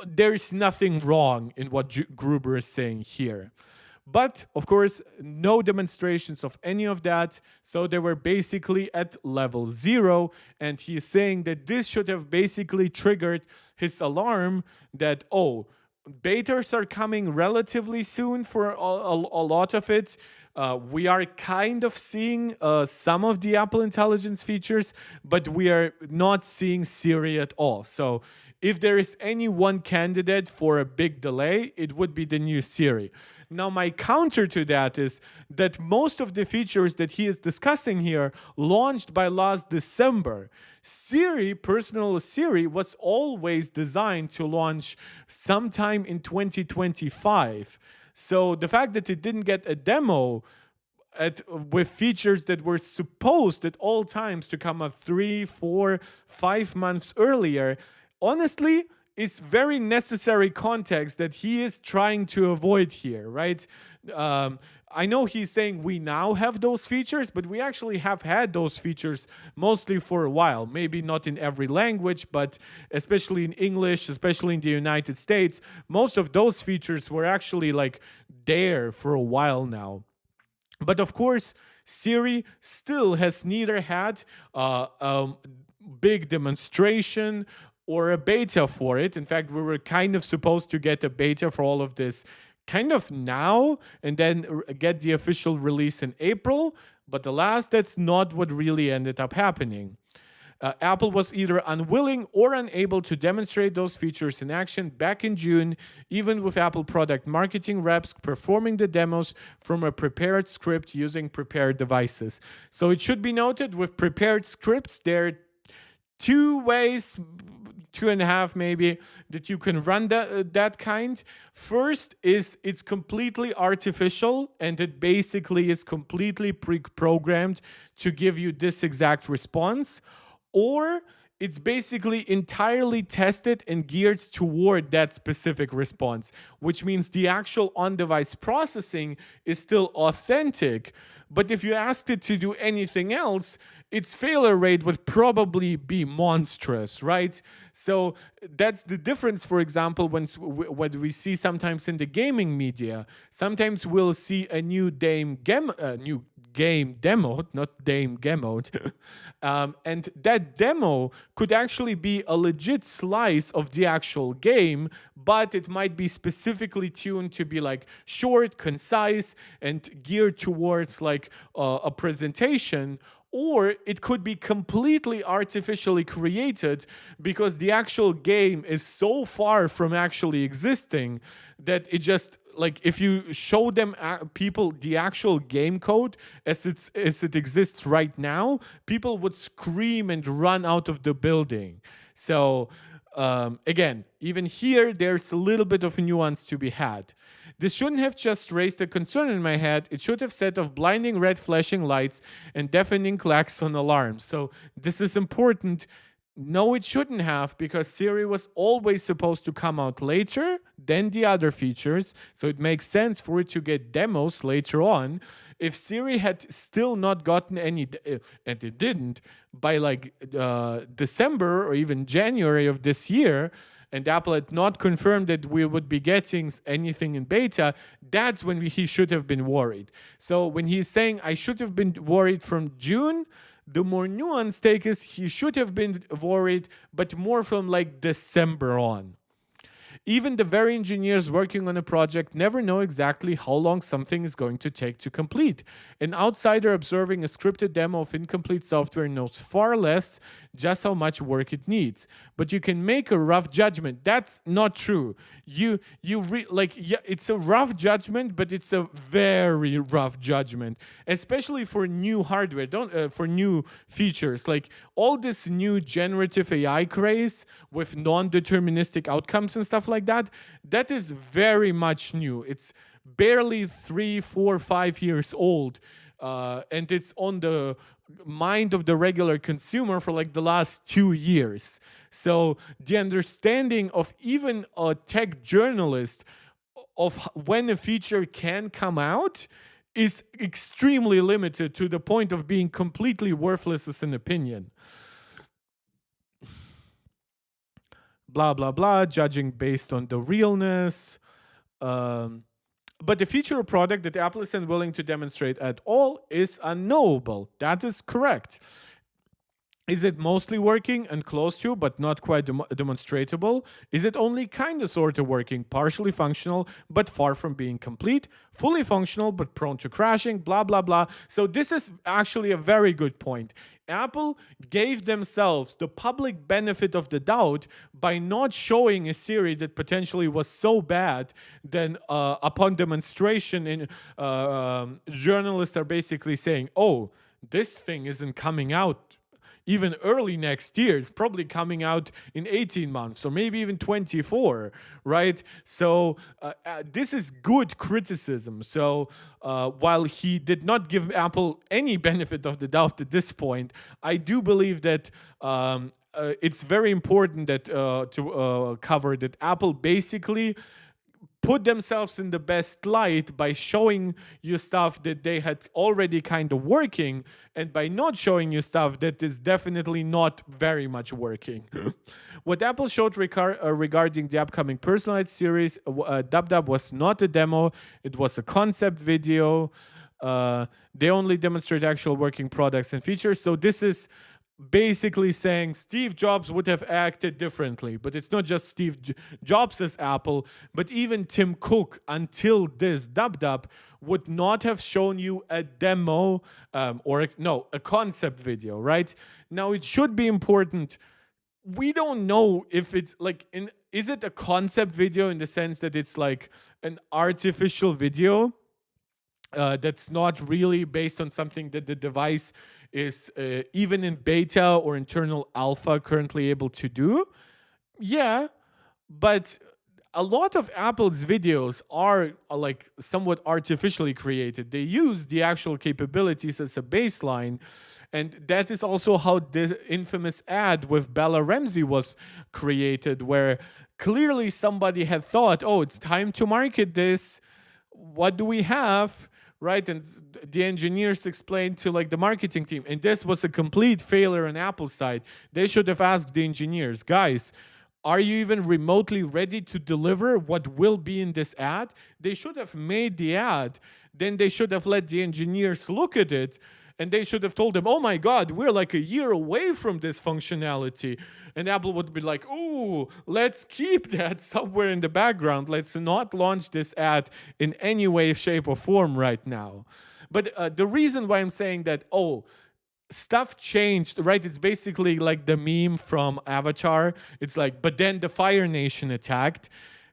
there's nothing wrong in what Gruber is saying here. But, of course, no demonstrations of any of that. So they were basically at level 0. And he is saying that this should have basically triggered his alarm that, oh, betas are coming relatively soon for a lot of it. We are kind of seeing some of the Apple Intelligence features, but we are not seeing Siri at all. So if there is any one candidate for a big delay, it would be the new Siri. Now, my counter to that is that most of the features that he is discussing here launched by last December. Siri, personal Siri, was always designed to launch sometime in 2025. So the fact that it didn't get a demo with features that were supposed at all times to come up 3, 4, 5 months earlier, honestly, is very necessary context that he is trying to avoid here, right? I know he's saying we now have those features, but we actually have had those features mostly for a while. Maybe not in every language, but especially in English, especially in the United States, most of those features were actually like there for a while now. But of course, Siri still has neither had a big demonstration or a beta for it. In fact, we were kind of supposed to get a beta for all of this kind of now and then get the official release in April. But alas, that's not what really ended up happening. Apple was either unwilling or unable to demonstrate those features in action back in June, even with Apple product marketing reps performing the demos from a prepared script using prepared devices. So it should be noted with prepared scripts, there are 2 ways, 2.5 maybe, that you can run that kind. First is it's completely artificial and it basically is completely pre-programmed to give you this exact response. Or it's basically entirely tested and geared toward that specific response, which means the actual on-device processing is still authentic. But if you asked it to do anything else, its failure rate would probably be monstrous, right? So that's the difference, for example, when we see sometimes in the gaming media. Sometimes we'll see a new game demoed, not Dame demoed. And that demo could actually be a legit slice of the actual game, but it might be specifically tuned to be like short, concise, and geared towards like a presentation. Or it could be completely artificially created because the actual game is so far from actually existing that it just, like, if you show them people the actual game code as it exists right now, people would scream and run out of the building. So again, even here, there's a little bit of nuance to be had. This shouldn't have just raised a concern in my head. It should have set off blinding red flashing lights and deafening klaxon alarms. So this is important. No, it shouldn't have, because Siri was always supposed to come out later than the other features. So it makes sense for it to get demos later on. If Siri had still not gotten any, and it didn't, by like December or even January of this year, and Apple had not confirmed that we would be getting anything in beta, that's when he should have been worried. So when he's saying, I should have been worried from June, the more nuanced take is he should have been worried, but more from like December on. Even the very engineers working on a project never know exactly how long something is going to take to complete. An outsider observing a scripted demo of incomplete software knows far less just how much work it needs. But you can make a rough judgment. That's not true. It's a rough judgment, but it's a very rough judgment, especially for new hardware. For new features, like all this new generative AI craze with non-deterministic outcomes and stuff like that. That is very much new. It's barely 3, 4, 5 years old, and it's on the mind of the regular consumer for like the last 2 years. So the understanding of even a tech journalist of when a feature can come out is extremely limited, to the point of being completely worthless as an opinion. Blah, blah, blah, judging based on the realness. But the feature or product that Apple isn't willing to demonstrate at all is unknowable. That is correct. Is it mostly working and close to, but not quite demonstratable? Is it only kind of sort of working, partially functional, but far from being complete? Fully functional, but prone to crashing, blah, blah, blah. So this is actually a very good point. Apple gave themselves the public benefit of the doubt by not showing a Siri that potentially was so bad, then upon demonstration, journalists are basically saying, oh, this thing isn't coming out even early next year. It's probably coming out in 18 months or maybe even 24, right? So this is good criticism. So while he did not give Apple any benefit of the doubt at this point, I do believe that it's very important that to cover that Apple basically put themselves in the best light by showing you stuff that they had already kind of working, and by not showing you stuff that is definitely not very much working. What Apple showed regarding the upcoming personalized series, DubDub, was not a demo. It was a concept video. They only demonstrate actual working products and features. So this is basically saying Steve Jobs would have acted differently. But it's not just Steve Jobs as Apple, but even Tim Cook, until this DubDub, would not have shown you a demo a concept video, right? Now, it should be important. We don't know if it's like, is it a concept video in the sense that it's like an artificial video that's not really based on something that the device is even in beta or internal alpha currently able to do? Yeah, but a lot of Apple's videos are like somewhat artificially created. They use the actual capabilities as a baseline. And that is also how the infamous ad with Bella Ramsey was created, where clearly somebody had thought, oh, it's time to market this. What do we have? Right? And the engineers explained to like the marketing team, and this was a complete failure on Apple's side. They should have asked the engineers, guys, are you even remotely ready to deliver what will be in this ad? They should have made the ad. Then they should have let the engineers look at it. And they should have told them, oh my God, we're like a year away from this functionality. And Apple would be like, ooh, let's keep that somewhere in the background. Let's not launch this ad in any way, shape, or form right now. But the reason why I'm saying that, stuff changed, right? It's basically like the meme from Avatar. It's like, but then the Fire Nation attacked.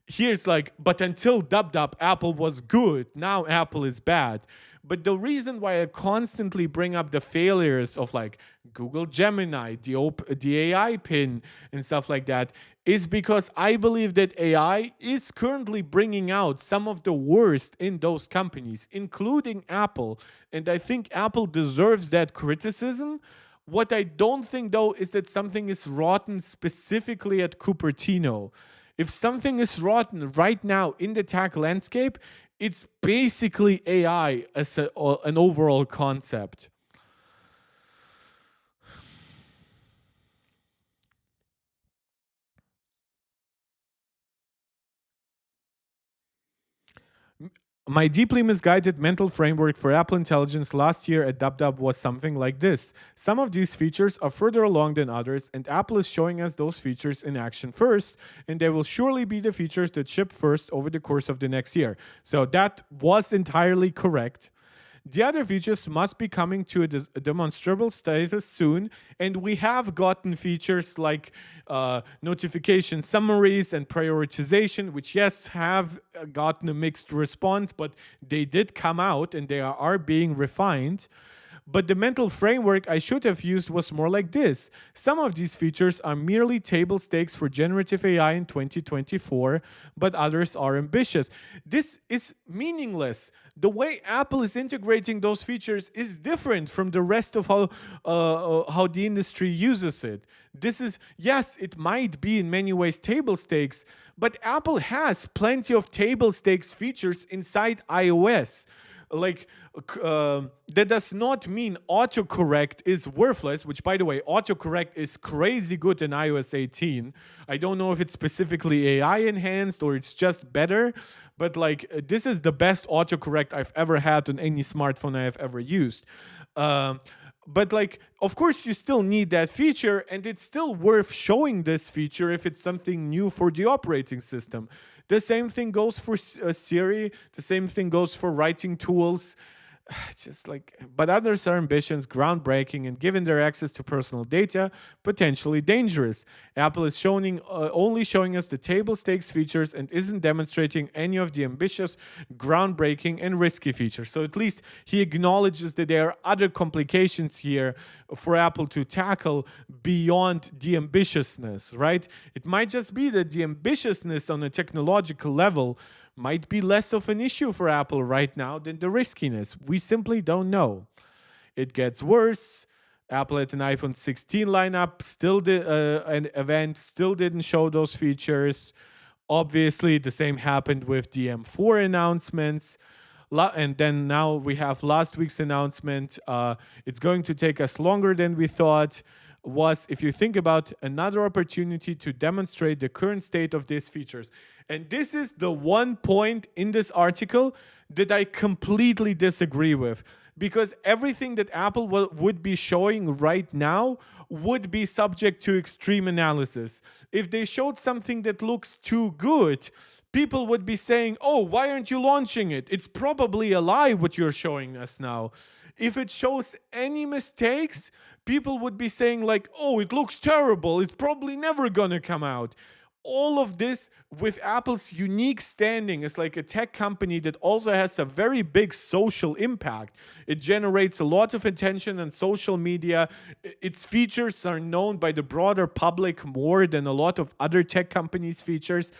Here it's like, but until DubDub, Apple was good. Now Apple is bad. But the reason why I constantly bring up the failures of like Google Gemini, the AI pin and stuff like that is because I believe that AI is currently bringing out some of the worst in those companies, including Apple. And I think Apple deserves that criticism. What I don't think, though, is that something is rotten specifically at Cupertino. If something is rotten right now in the tech landscape, it's basically AI as an overall concept. My deeply misguided mental framework for Apple Intelligence last year at DubDub was something like this. Some of these features are further along than others, and Apple is showing us those features in action first, and they will surely be the features that ship first over the course of the next year. So that was entirely correct. The other features must be coming to a demonstrable status soon, and we have gotten features like notification summaries and prioritization, which, yes, have gotten a mixed response, but they did come out and they are being refined. But the mental framework I should have used was more like this. Some of these features are merely table stakes for generative AI in 2024, but others are ambitious. This is meaningless. The way Apple is integrating those features is different from the rest of how the industry uses it. This is, yes, it might be in many ways table stakes, but Apple has plenty of table stakes features inside iOS. Like, that does not mean autocorrect is worthless, which, by the way, autocorrect is crazy good in iOS 18. I don't know if it's specifically AI enhanced or it's just better, but like, this is the best autocorrect I've ever had on any smartphone I have ever used. But like, of course, you still need that feature, and it's still worth showing this feature if it's something new for the operating system. The same thing goes for Siri. The same thing goes for writing tools. Just like, but others are ambitions, groundbreaking, and given their access to personal data, potentially dangerous. Apple is only showing us the table stakes features and isn't demonstrating any of the ambitious, groundbreaking, and risky features. So at least he acknowledges that there are other complications here for Apple to tackle beyond the ambitiousness, right? It might just be that the ambitiousness on a technological level might be less of an issue for Apple right now than the riskiness. We simply don't know. It gets worse. Apple at an iPhone 16 lineup, still did an event, still didn't show those features. Obviously, the same happened with the M4 announcements. And then now we have last week's announcement. It's going to take us longer than we thought. Was, if you think about, another opportunity to demonstrate the current state of these features. And this is the one point in this article that I completely disagree with, because everything that Apple would be showing right now would be subject to extreme analysis. If they showed something that looks too good, people would be saying, oh, why aren't you launching it? It's probably a lie what you're showing us now. If it shows any mistakes, people would be saying like, oh, it looks terrible. It's probably never gonna come out. All of this with Apple's unique standing as like a tech company that also has a very big social impact. It generates a lot of attention on social media. Its features are known by the broader public more than a lot of other tech companies' features.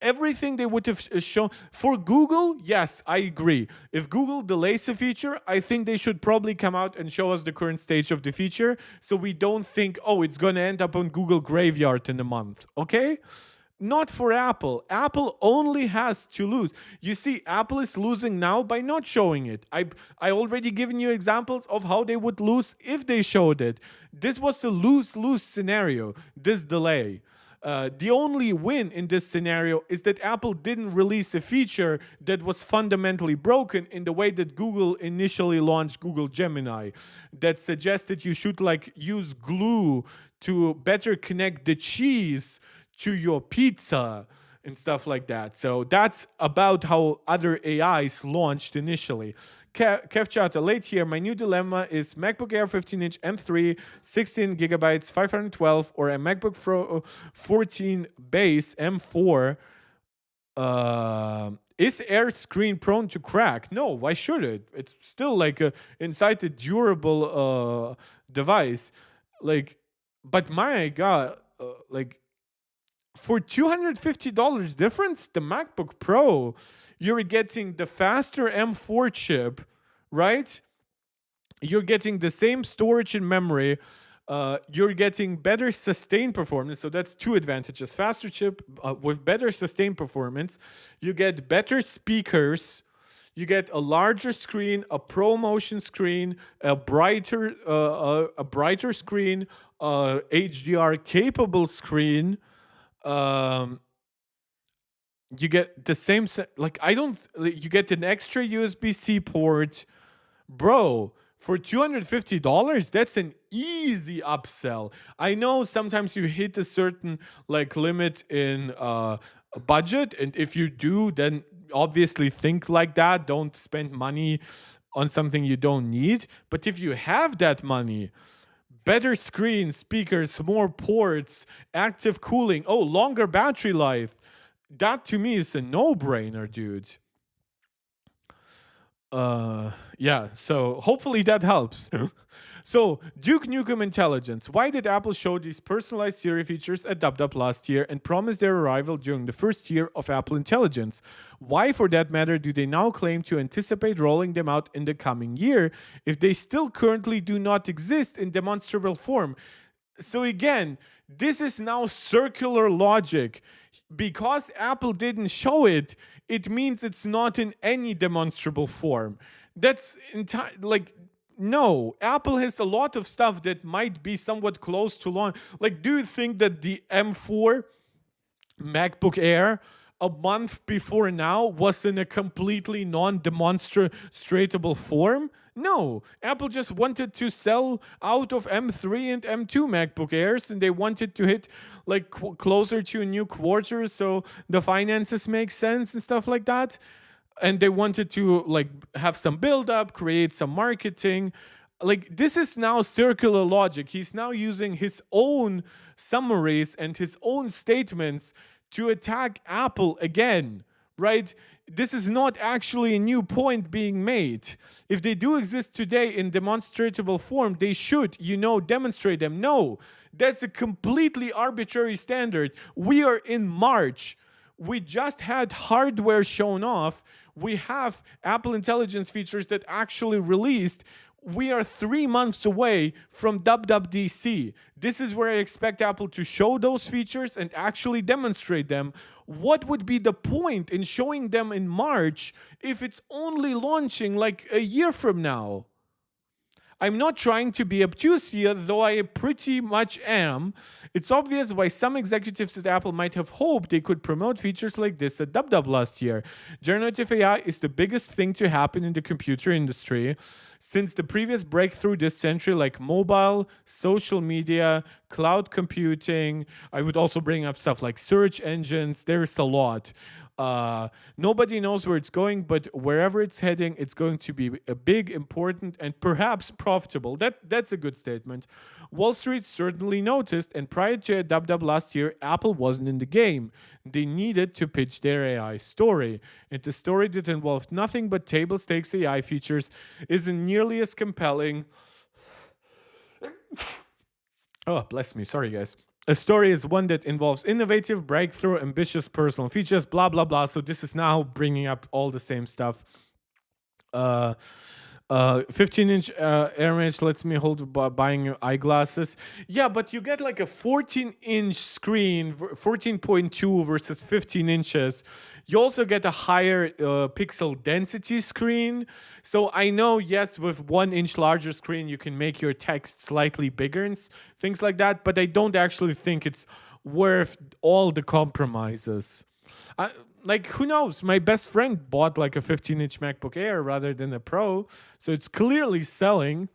Everything they would have shown for Google, yes, I agree. If Google delays a feature, I think they should probably come out and show us the current stage of the feature so we don't think, oh, it's going to end up on Google Graveyard in a month, okay? Not for Apple. Apple only has to lose. You see, Apple is losing now by not showing it. I already given you examples of how they would lose if they showed it. This was a lose-lose scenario, this delay. The only win in this scenario is that Apple didn't release a feature that was fundamentally broken in the way that Google initially launched Google Gemini, that suggested you should like use glue to better connect the cheese to your pizza and stuff like that. So that's about how other AIs launched initially. Kev Chata, late here. My new dilemma is MacBook Air 15-inch M3, 16 gigabytes, 512, or a MacBook Pro 14 base M4. Is Air screen prone to crack? No, why should it? It's still like a inside a durable device. Like, but my God, like, for $250 difference, the MacBook Pro, you're getting the faster M4 chip, right? You're getting the same storage and memory. You're getting better sustained performance. So that's two advantages. Faster chip with better sustained performance. You get better speakers. You get a larger screen, a ProMotion screen, a brighter screen, HDR capable screen. Um, you get the same like I don't like, you get an extra USB-C port. Bro, for $250, that's an easy upsell. I know sometimes you hit a certain like limit in budget, and if you do, then obviously think like that. Don't spend money on something you don't need. But if you have that money, better screen, speakers, more ports, active cooling, oh, longer battery life. That to me is a no-brainer, dude. Yeah, so hopefully that helps. So, Duke Nukem Intelligence. Why did Apple show these personalized Siri features at DubDub last year and promise their arrival during the first year of Apple Intelligence? Why, for that matter, do they now claim to anticipate rolling them out in the coming year if they still currently do not exist in demonstrable form? So again, this is now circular logic. Because Apple didn't show it, it means it's not in any demonstrable form. That's like no, Apple has a lot of stuff that might be somewhat close to launch. Like, do you think that the M4 MacBook Air a month before now was in a completely non-demonstratable form? No, Apple just wanted to sell out of M3 and M2 MacBook Airs, and they wanted to hit like closer to a new quarter, so the finances make sense and stuff like that. And they wanted to like have some build up, create some marketing. Like, this is now circular logic. He's now using his own summaries and his own statements to attack Apple again, right? This is not actually a new point being made. If they do exist today in demonstrable form, they should, demonstrate them. No, that's a completely arbitrary standard. We are in March. We just had hardware shown off. We have Apple Intelligence features that actually released. We are 3 months away from WWDC. This is where I expect Apple to show those features and actually demonstrate them. What would be the point in showing them in March if it's only launching like a year from now? I'm not trying to be obtuse here, though I pretty much am. It's obvious why some executives at Apple might have hoped they could promote features like this at DubDub last year. Generative AI is the biggest thing to happen in the computer industry since the previous breakthrough this century, like mobile, social media, cloud computing. I would also bring up stuff like search engines. There's a lot. Nobody knows where it's going, but wherever it's heading, it's going to be a big, important, and perhaps profitable. That's a good statement. Wall Street certainly noticed, and prior to DubDub last year, Apple wasn't in the game. They needed to pitch their AI story, and the story that involved nothing but table stakes AI features isn't nearly as compelling. Oh, bless me. Sorry, guys. A story is one that involves innovative, breakthrough, ambitious personal features, blah, blah, blah. So this is now bringing up all the same stuff. 15-inch air image lets me hold buying eyeglasses. Yeah, but you get like a 14-inch screen, 14.2 versus 15 inches. You also get a higher pixel density screen. So I know, yes, with 1-inch larger screen, you can make your text slightly bigger and things like that. But I don't actually think it's worth all the compromises. Like, who knows? My best friend bought like a 15-inch MacBook Air rather than a Pro, so it's clearly selling.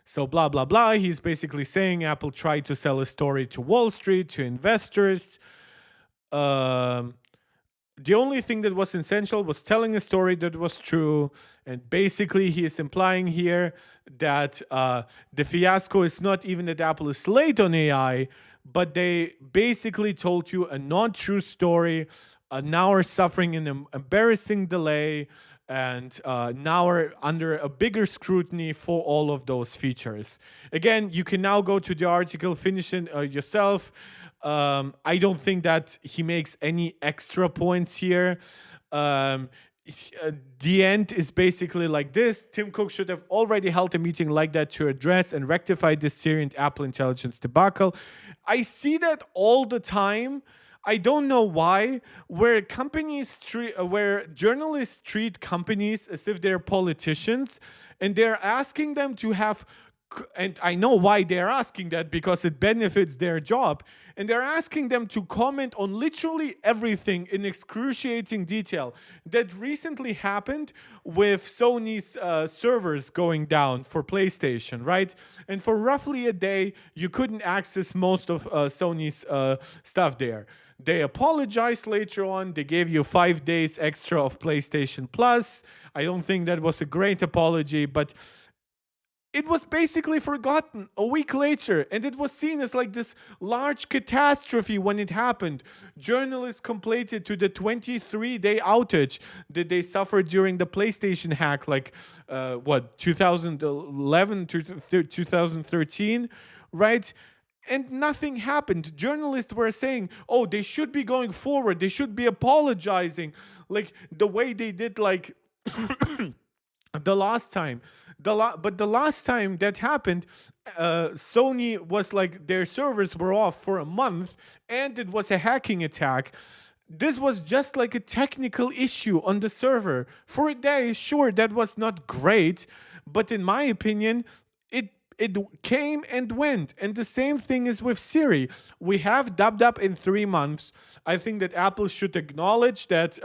So blah, blah, blah. He's basically saying Apple tried to sell a story to Wall Street, to investors. The only thing that was essential was telling a story that was true. And basically, he is implying here that the fiasco is not even that Apple is late on AI, but they basically told you a not-true story. Now are suffering an embarrassing delay, and now are under a bigger scrutiny for all of those features. Again, you can now go to the article, finish it yourself. I don't think that he makes any extra points here. uh, the end is basically like this. Tim Cook should have already held a meeting like that to address and rectify this Siri and Apple Intelligence debacle. I see that all the time. I don't know why, where journalists treat companies as if they're politicians, and they're asking them to have, and I know why they're asking that, because it benefits their job. And they're asking them to comment on literally everything in excruciating detail. That recently happened with Sony's servers going down for PlayStation, right? And for roughly a day, you couldn't access most of Sony's stuff there. They apologized later on. They gave you 5 days extra of PlayStation Plus. I don't think that was a great apology, but it was basically forgotten a week later, and it was seen as like this large catastrophe when it happened. Journalists complained to the 23-day outage that they suffered during the PlayStation hack, like 2011 to 2013, right? And nothing happened. Journalists were saying, oh, they should be going forward, they should be apologizing, like the way they did, like the last time. But the last time that happened, Sony was like, their servers were off for a month, and it was a hacking attack. This was just like a technical issue on the server for a day. Sure, that was not great, but in my opinion, it came and went. And the same thing is with Siri. We have dubbed up in 3 months. I think that Apple should acknowledge that,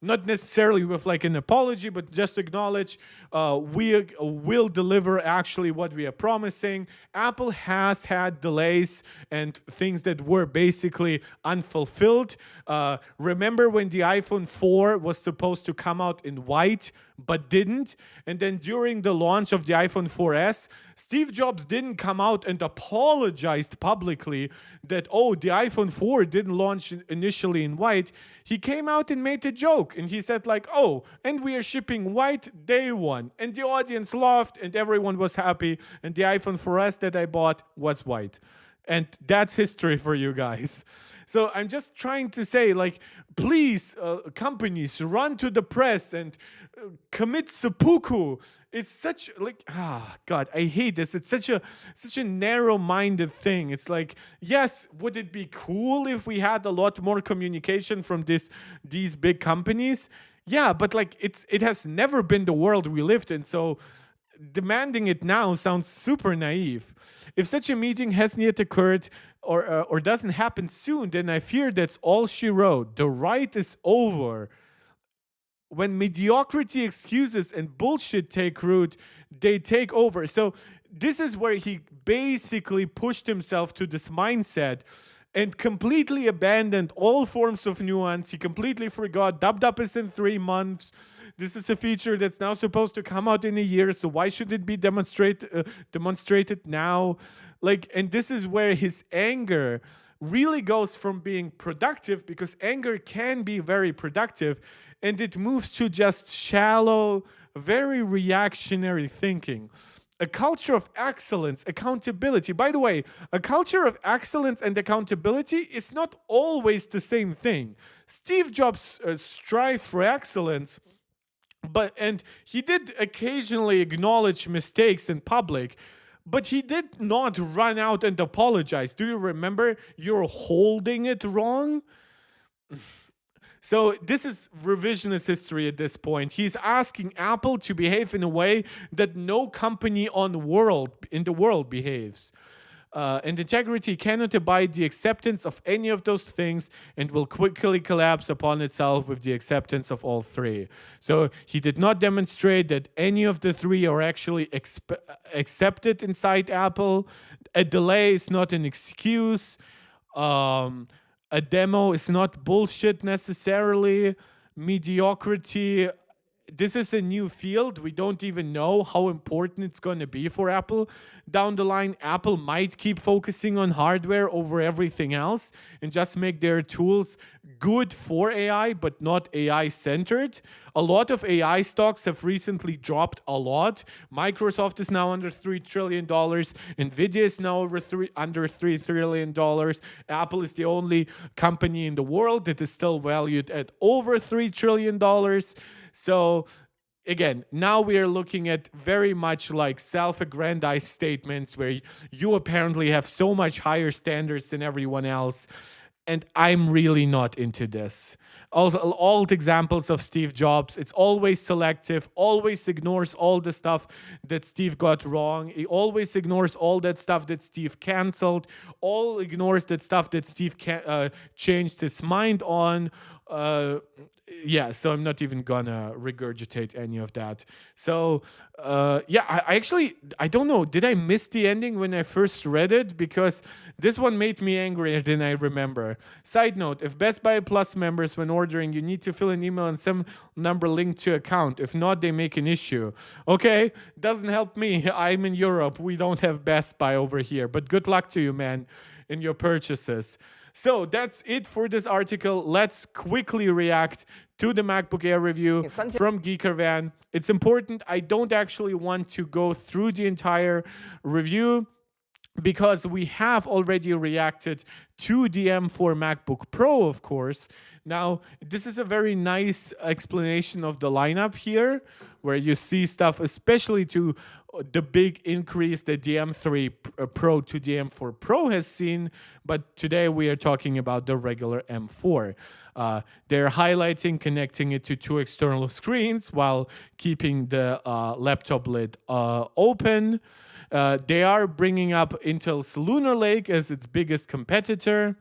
not necessarily with like an apology, but just acknowledge we will deliver actually what we are promising. Apple has had delays and things that were basically unfulfilled. Remember when the iPhone 4 was supposed to come out in white, but didn't? And then during the launch of the iPhone 4S, Steve Jobs didn't come out and apologized publicly that, oh, the iPhone 4 didn't launch initially in white. He came out and made a joke, and he said like, oh, and we are shipping white day one. And the audience laughed, and everyone was happy, and the iPhone 4S that I bought was white. And that's history for you guys. So I'm just trying to say, like, please, companies, run to the press and commit seppuku. It's such like, God, I hate this. It's such a narrow-minded thing. It's like, yes, would it be cool if we had a lot more communication from these big companies? Yeah, but like it has never been the world we lived in. So demanding it now sounds super naive. If such a meeting hasn't yet occurred or doesn't happen soon, then I fear that's all she wrote. The ride is over. When mediocrity, excuses, and bullshit take root, they take over. So this is where he basically pushed himself to this mindset and completely abandoned all forms of nuance. He completely forgot Dub is in 3 months. This is a feature that's now supposed to come out in a year, so why should it be demonstrated now? Like, and this is where his anger really goes from being productive, because anger can be very productive, and it moves to just shallow, very reactionary thinking. A culture of excellence, accountability. By the way, a culture of excellence and accountability is not always the same thing. Steve Jobs strived for excellence, and he did occasionally acknowledge mistakes in public, but he did not run out and apologize. Do you remember? You're holding it wrong. So this is revisionist history at this point. He's asking Apple to behave in a way that no company in the world behaves. And integrity cannot abide the acceptance of any of those things and will quickly collapse upon itself with the acceptance of all three. So he did not demonstrate that any of the three are actually accepted inside Apple. A delay is not an excuse. A demo is not bullshit necessarily. Mediocrity. This is a new field. We don't even know how important it's going to be for Apple down the line. Apple might keep focusing on hardware over everything else and just make their tools good for AI, but not AI centered. A lot of AI stocks have recently dropped a lot. Microsoft is now under $3 trillion. Nvidia is now under $3 trillion. Apple is the only company in the world that is still valued at over $3 trillion. So again, now we are looking at very much like self-aggrandized statements where you apparently have so much higher standards than everyone else. And I'm really not into this. Also, all the examples of Steve Jobs, it's always selective, always ignores all the stuff that Steve got wrong. He always ignores all that stuff that Steve canceled, all ignores that stuff that Steve changed his mind on. Yeah, so I'm not even gonna regurgitate any of that. So yeah, I actually, I don't know, did I miss the ending when I first read it? Because this one made me angrier than I remember. Side note, if Best Buy Plus members, when ordering, you need to fill an email and some number linked to account. If not, they make an issue. Okay, doesn't help me. I'm in Europe. We don't have Best Buy over here. But good luck to you, man, in your purchases. So that's it for this article. Let's quickly react to the MacBook Air review from Geekerwan. It's important. I don't actually want to go through the entire review because we have already reacted to the M4 MacBook Pro, of course. Now, this is a very nice explanation of the lineup here, where you see stuff, especially to the big increase that the M3 Pro to the M4 Pro has seen. But today we are talking about the regular M4. They're highlighting connecting it to two external screens while keeping the laptop lid open. They are bringing up Intel's Lunar Lake as its biggest competitor.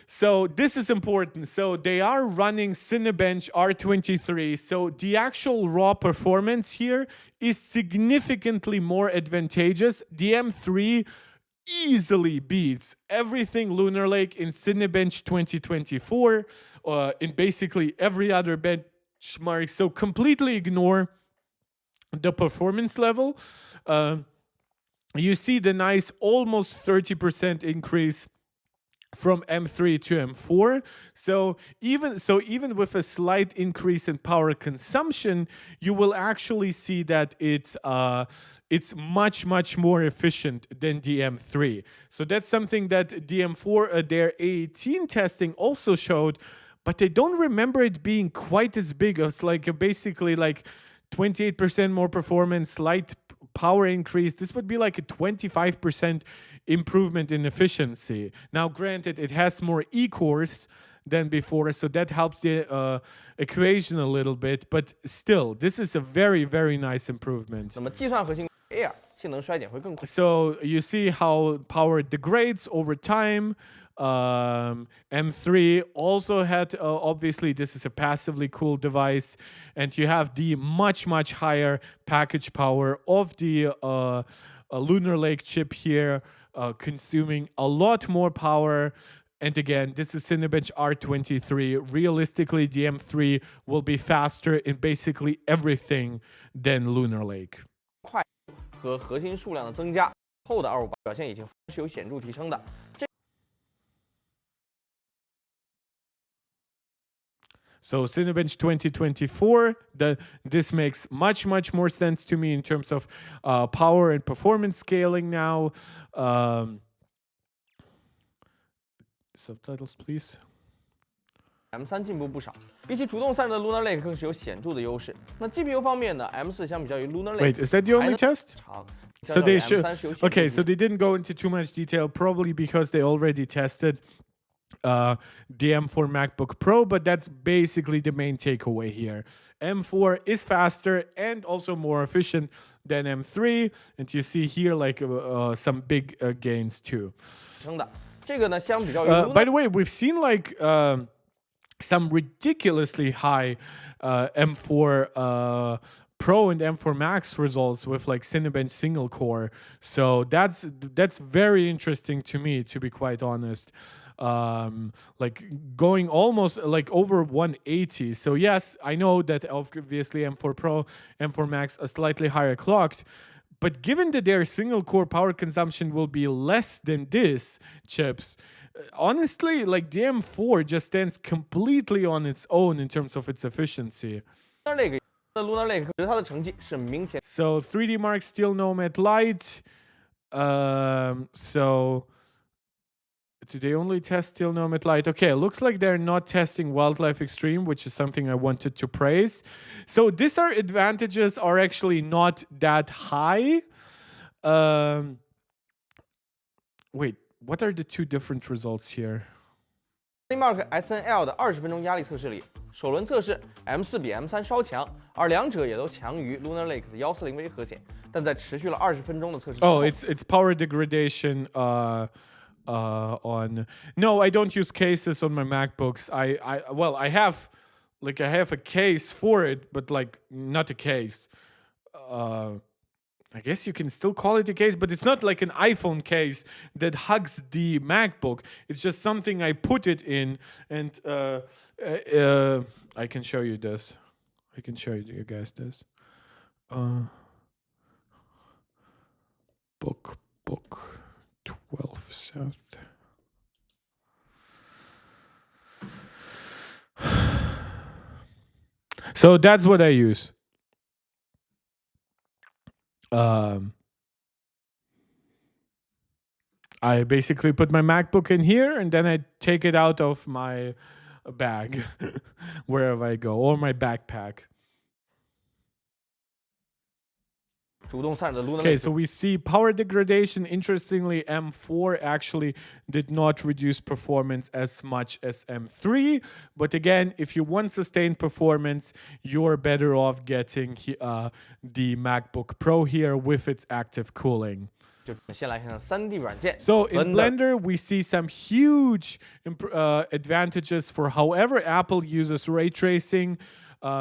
So this is important. So they are running Cinebench R23. So the actual raw performance here is significantly more advantageous. The M3 easily beats everything Lunar Lake in Cinebench 2024, in basically every other benchmark. So completely ignore the performance level. You see the nice almost 30% increase from M3 to M4. So even with a slight increase in power consumption, you will actually see that it's much more efficient than the M3. So that's something that the M4 their A18 testing also showed, but they don't remember it being quite as big. It's like basically like 28% more performance, slight power increase. This would be like a 25% improvement in efficiency. Now, granted, it has more E-cores than before, so that helps the equation a little bit, but still, this is a very, very nice improvement. So you see how power degrades over time. M3 also had, obviously, this is a passively cooled device, and you have the much higher package power of the Lunar Lake chip here, consuming a lot more power. And again, this is Cinebench R23. Realistically, the M3 will be faster in basically everything than Lunar Lake. 和核心数量的增加后的258表现已经是有显著提升的。So Cinebench 2024, this makes much more sense to me in terms of power and performance scaling now. Subtitles, please. M3 进步不少，比起主动散热的 Lunar Lake 更是有显著的优势。那 GPU 方面呢 ，M4 相比较于 Lunar Lake， Wait, is that the only test? So they should. Okay, so they didn't go into too much detail, probably because they already tested the M4 MacBook Pro, but that's basically the main takeaway here. M4 is faster and also more efficient than M3, and you see here like some big gains too. By the way, we've seen like some ridiculously high M4 Pro and M4 Max results with like Cinebench single core. So that's very interesting to me, to be quite honest. Like going almost like over 180. So yes, I know that obviously M4 Pro, M4 Max are slightly higher clocked, but given that their single core power consumption will be less than this chips, honestly, like the M4 just stands completely on its own in terms of its efficiency. So 3D Mark still Nomad Lite. So Do they only test Still No at Light? Okay, looks like they're not testing Wildlife Extreme, which is something I wanted to praise. So these are advantages are actually not that high. Wait, what are the two different results here? Mark SNL 的20分钟压力测试里，首轮测试 M4 比 M3稍强，而两者也都强于 Lunar Lake 的140V 核显，但在持续了20分钟的测试之后 Oh, it's power degradation on no, I don't use cases on my MacBooks. I have a case for it, but like not a case. I guess you can still call it a case, but it's not like an iPhone case that hugs the MacBook. It's just something I put it in, and I can show you this. I can show you guys this. Book 12 South. So that's what I use. I basically put my MacBook in here and then I take it out of my bag wherever I go, or my backpack. Okay, so we see power degradation. Interestingly, M4 actually did not reduce performance as much as M3. But again, if you want sustained performance, you're better off getting the MacBook Pro here with its active cooling. So in Blender, we see some huge advantages for however Apple uses ray tracing.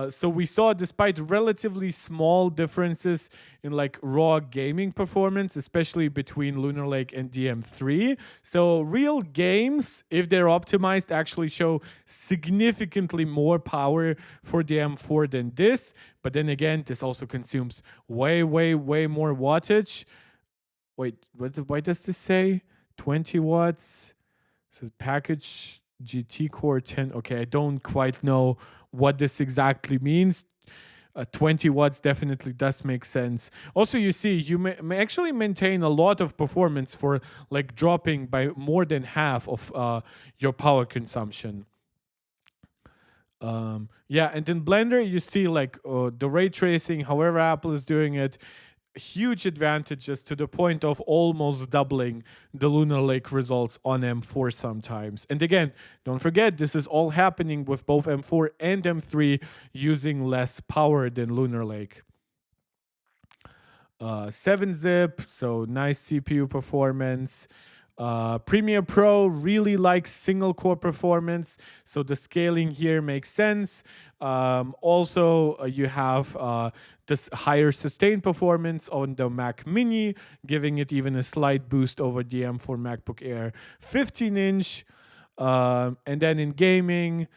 So we saw, despite relatively small differences in like raw gaming performance, especially between Lunar Lake and DM3. So real games, if they're optimized, actually show significantly more power for the M4 than this. But then again, this also consumes way more wattage. Wait, why does this say 20 watts? It says package GT Core 10. Okay, I don't quite know what this exactly means. 20 watts definitely does make sense. Also, you see, you may actually maintain a lot of performance for like dropping by more than half of your power consumption. Yeah, and in Blender, you see like the ray tracing, however Apple is doing it, huge advantages to the point of almost doubling the Lunar Lake results on M4 sometimes. And again, don't forget, this is all happening with both M4 and M3 using less power than Lunar Lake. 7-zip, so nice CPU performance. Premiere Pro really likes single core performance, so the scaling here makes sense. Also, you have this higher sustained performance on the Mac Mini, giving it even a slight boost over the M4 MacBook Air 15-inch. And then in gaming,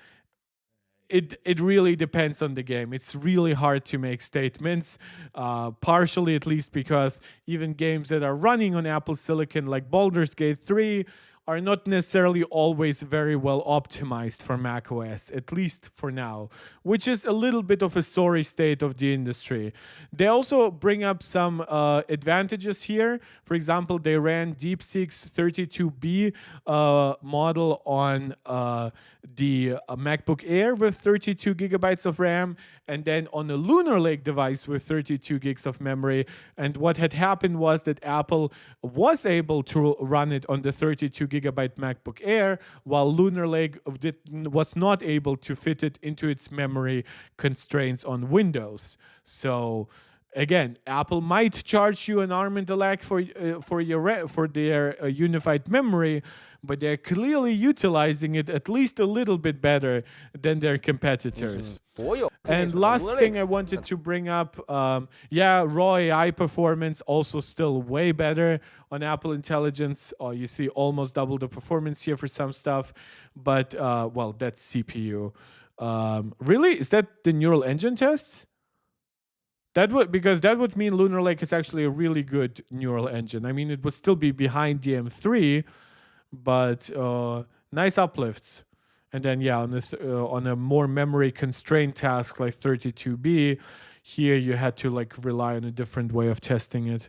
it really depends on the game. It's really hard to make statements, partially at least because even games that are running on Apple Silicon, like Baldur's Gate 3, are not necessarily always very well optimized for macOS, at least for now, which is a little bit of a sorry state of the industry. They also bring up some advantages here. For example, they ran DeepSeek's 32B model on the MacBook Air with 32 gigabytes of RAM, and then on a Lunar Lake device with 32 gigs of memory. And what had happened was that Apple was able to run it on the 32 gigabyte MacBook Air, while Lunar Lake was not able to fit it into its memory constraints on Windows. So again, Apple might charge you an arm and a leg for their unified memory, but they're clearly utilizing it at least a little bit better than their competitors. And last thing I wanted to bring up, raw AI performance also still way better on Apple Intelligence. You see almost double the performance here for some stuff, but well, that's CPU. Really? Is that the neural engine tests? Because that would mean Lunar Lake is actually a really good neural engine. I mean, it would still be behind the M3, but nice uplifts. And then, yeah, on a more memory constrained task like 32B, here you had to like rely on a different way of testing it.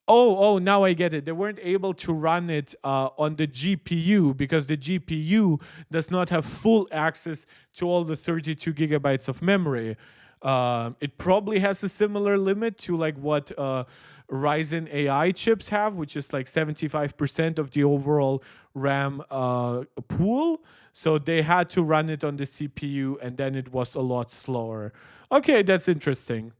Oh, now I get it. They weren't able to run it on the GPU because the GPU does not have full access to all the 32 gigabytes of memory. It probably has a similar limit to like what Ryzen AI chips have, which is like 75% of the overall RAM pool. So they had to run it on the CPU, and then it was a lot slower. Okay, that's interesting.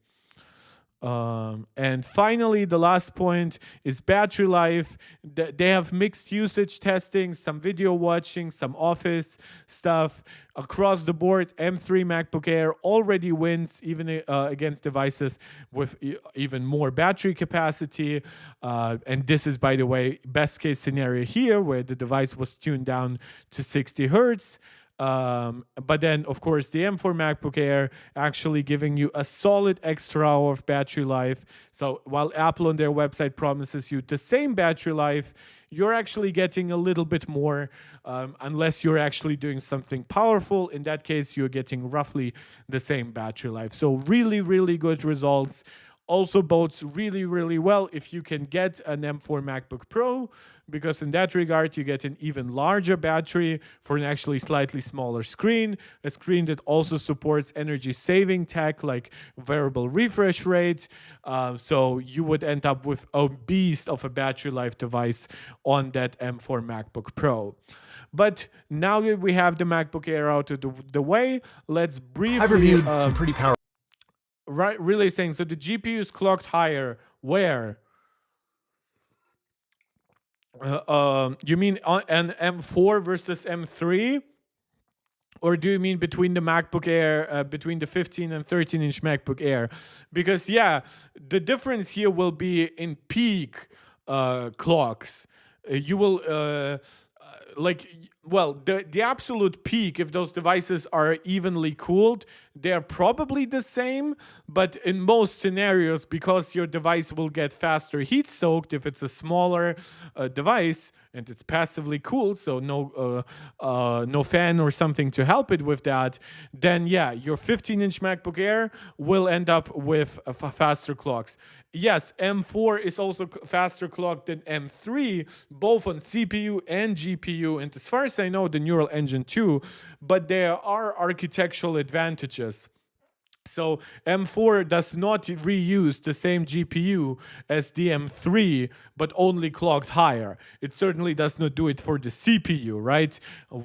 And finally, the last point is battery life. They have mixed usage testing, some video watching, some office stuff. Across the board, M3 MacBook Air already wins even against devices with even more battery capacity. And this is, by the way, best case scenario here, where the device was tuned down to 60 hertz. But then, of course, the M4 MacBook Air actually giving you a solid extra hour of battery life. So while Apple on their website promises you the same battery life, you're actually getting a little bit more, unless you're actually doing something powerful. In that case, you're getting roughly the same battery life. So really, really good results. Also bodes really, really well if you can get an M4 MacBook Pro, because in that regard, you get an even larger battery for an actually slightly smaller screen, a screen that also supports energy-saving tech like variable refresh rate. So you would end up with a beast of a battery life device on that M4 MacBook Pro. But now that we have the MacBook Air out of the way, let's briefly... I've reviewed some pretty powerful... Right, really saying, so the GPU is clocked higher. Where? You mean on an M4 versus M3? Or do you mean between the MacBook Air, between the 15 and 13-inch MacBook Air? Because, yeah, the difference here will be in peak clocks. You will... the absolute peak, if those devices are evenly cooled, they're probably the same. But in most scenarios, because your device will get faster heat soaked if it's a smaller device and it's passively cooled, so no fan or something to help it with that, then yeah, your 15-inch MacBook Air will end up with faster clocks. Yes, M4 is also faster clocked than M3, both on CPU and GPU, and as far as I know, the neural engine too, but there are architectural advantages. So M4 does not reuse the same GPU as the M3, but only clocked higher. It certainly does not do it for the CPU, right?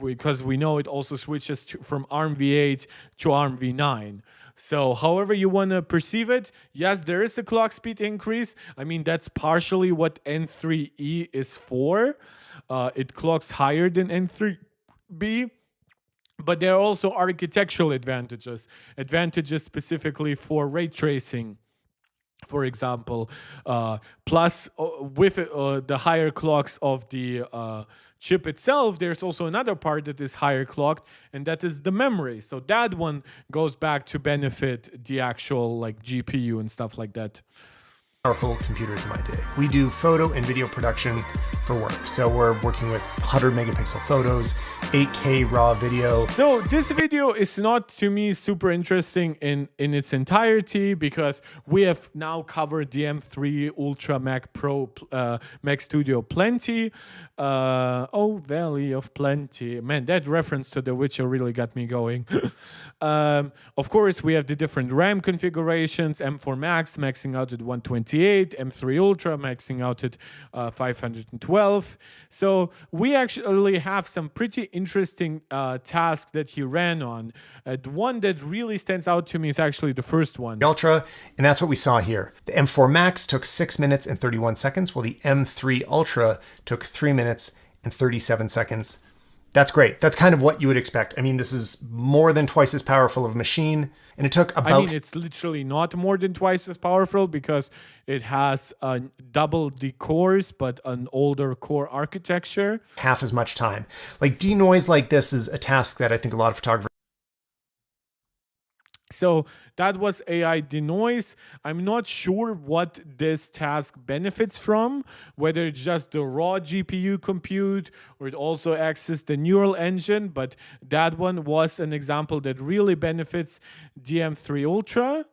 Because we know it also switches from ARM v8 to ARM v9. So however you want to perceive it, yes, there is a clock speed increase. I mean, that's partially what N3E is for. It clocks higher than N3B. But there are also architectural advantages specifically for ray tracing, for example. Plus, with the higher clocks of the chip itself, there's also another part that is higher clocked, and that is the memory. So that one goes back to benefit the actual like GPU and stuff like that. Powerful computers in my day. We do photo and video production for work. So we're working with 100 megapixel photos, 8K raw video. So this video is not, to me, super interesting in its entirety, because we have now covered the M3 Ultra Mac Pro Mac Studio plenty. Oh, Valley of Plenty. Man, that reference to The Witcher really got me going. Of course, we have the different RAM configurations. M4 Max maxing out at 128, M3 Ultra maxing out at 512. So we actually have some pretty interesting tasks that he ran on. The one that really stands out to me is actually the first one. The Ultra, and that's what we saw here. The M4 Max took 6 minutes and 31 seconds, while the M3 Ultra took 3 minutes and 37 seconds. That's great. That's kind of what you would expect. I mean, this is more than twice as powerful of a machine, and it took about... I mean, it's literally not more than twice as powerful, because it has double the cores, but an older core architecture. Half as much time. Like, denoise like this is a task that I think a lot of photographers... So that was AI denoise. I'm not sure what this task benefits from, whether it's just the raw GPU compute or it also accesses the neural engine, but that one was an example that really benefits the M3 Ultra.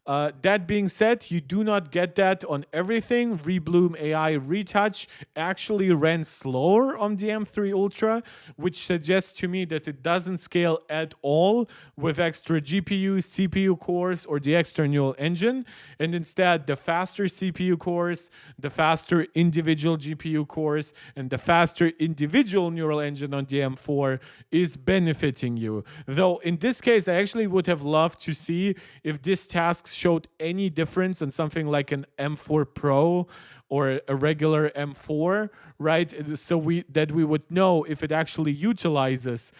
That being said, you do not get that on everything. Rebloom AI Retouch actually ran slower on the M3 Ultra, which suggests to me that it doesn't scale at all with extra GPU, CPU cores, or the extra neural engine. And instead, the faster CPU cores, the faster individual GPU cores, and the faster individual neural engine on the M4 is benefiting you. Though in this case, I actually would have loved to see if this task showed any difference on something like an M4 Pro or a regular M4, right? So we would know if it actually utilizes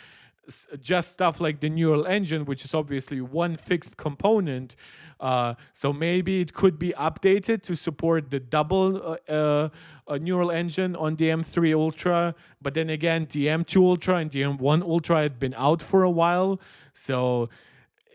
just stuff like the neural engine, which is obviously one fixed component. So maybe it could be updated to support the double neural engine on the M3 Ultra. But then again, the M2 Ultra and the M1 Ultra had been out for a while. So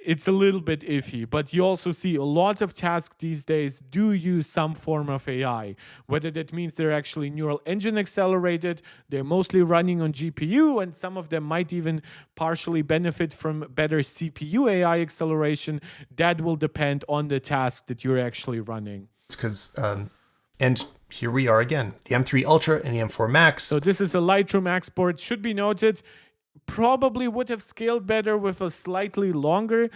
it's a little bit iffy, but you also see a lot of tasks these days do use some form of AI. Whether that means they're actually neural engine accelerated, they're mostly running on GPU, and some of them might even partially benefit from better CPU AI acceleration. That will depend on the task that you're actually running. Because, and here we are again, the M3 Ultra and the M4 Max. So this is a Lightroom export. Should be noted, probably would have scaled better with a slightly longer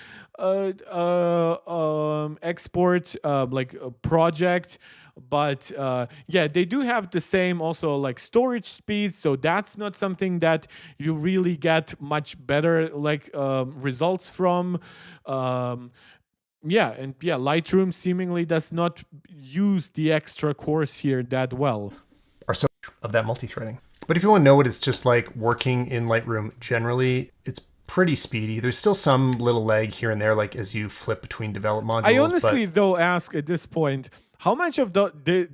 export like a project, but yeah, they do have the same also like storage speed, so that's not something that you really get much better like results from. Yeah, and yeah, Lightroom seemingly does not use the extra cores here that well. Or so of that multi-threading. But if you want to know what it's just like working in Lightroom, generally, it's pretty speedy. There's still some little lag here and there, like as you flip between develop modules. I honestly, though, ask at this point, how much of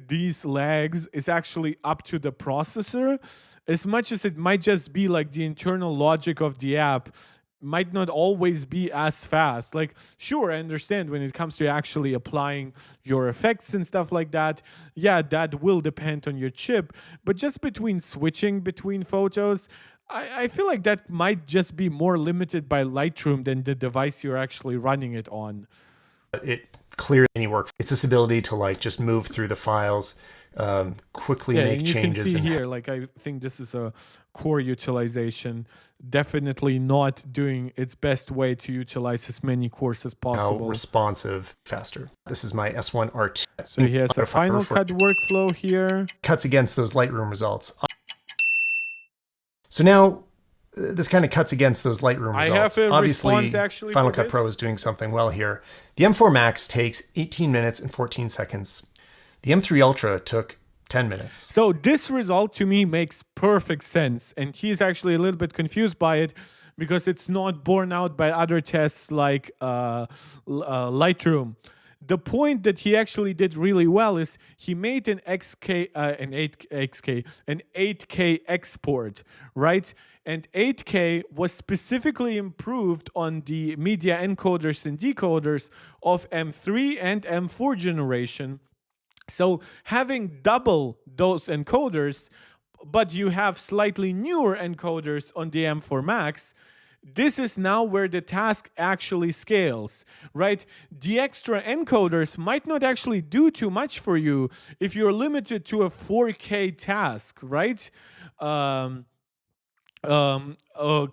these lags is actually up to the processor, as much as it might just be like the internal logic of the app might not always be as fast. Like, sure, I understand when it comes to actually applying your effects and stuff like that. Yeah, that will depend on your chip. But just between switching between photos, I feel like that might just be more limited by Lightroom than the device you're actually running it on. It clears any work. It's this ability to like just move through the files, quickly make and you changes. Can see here, like I think this is a core utilization. Definitely not doing its best way to utilize as many cores as possible. Responsive, faster. This is my S1R2. So he has a Final Cut workflow here. Cuts against those Lightroom results. So now this kind of cuts against those Lightroom results. I have a Obviously, response actually Final for Cut this. Pro is doing something well here. The M4 Max takes 18 minutes and 14 seconds. The M3 Ultra took 10 minutes. So this result to me makes perfect sense. And he's actually a little bit confused by it because it's not borne out by other tests like Lightroom. The point that he actually did really well is he made an 8K export, right? And 8K was specifically improved on the media encoders and decoders of M3 and M4 generation. So having double those encoders, but you have slightly newer encoders on the M4 Max, this is now where the task actually scales, right? The extra encoders might not actually do too much for you if you're limited to a 4K task, right?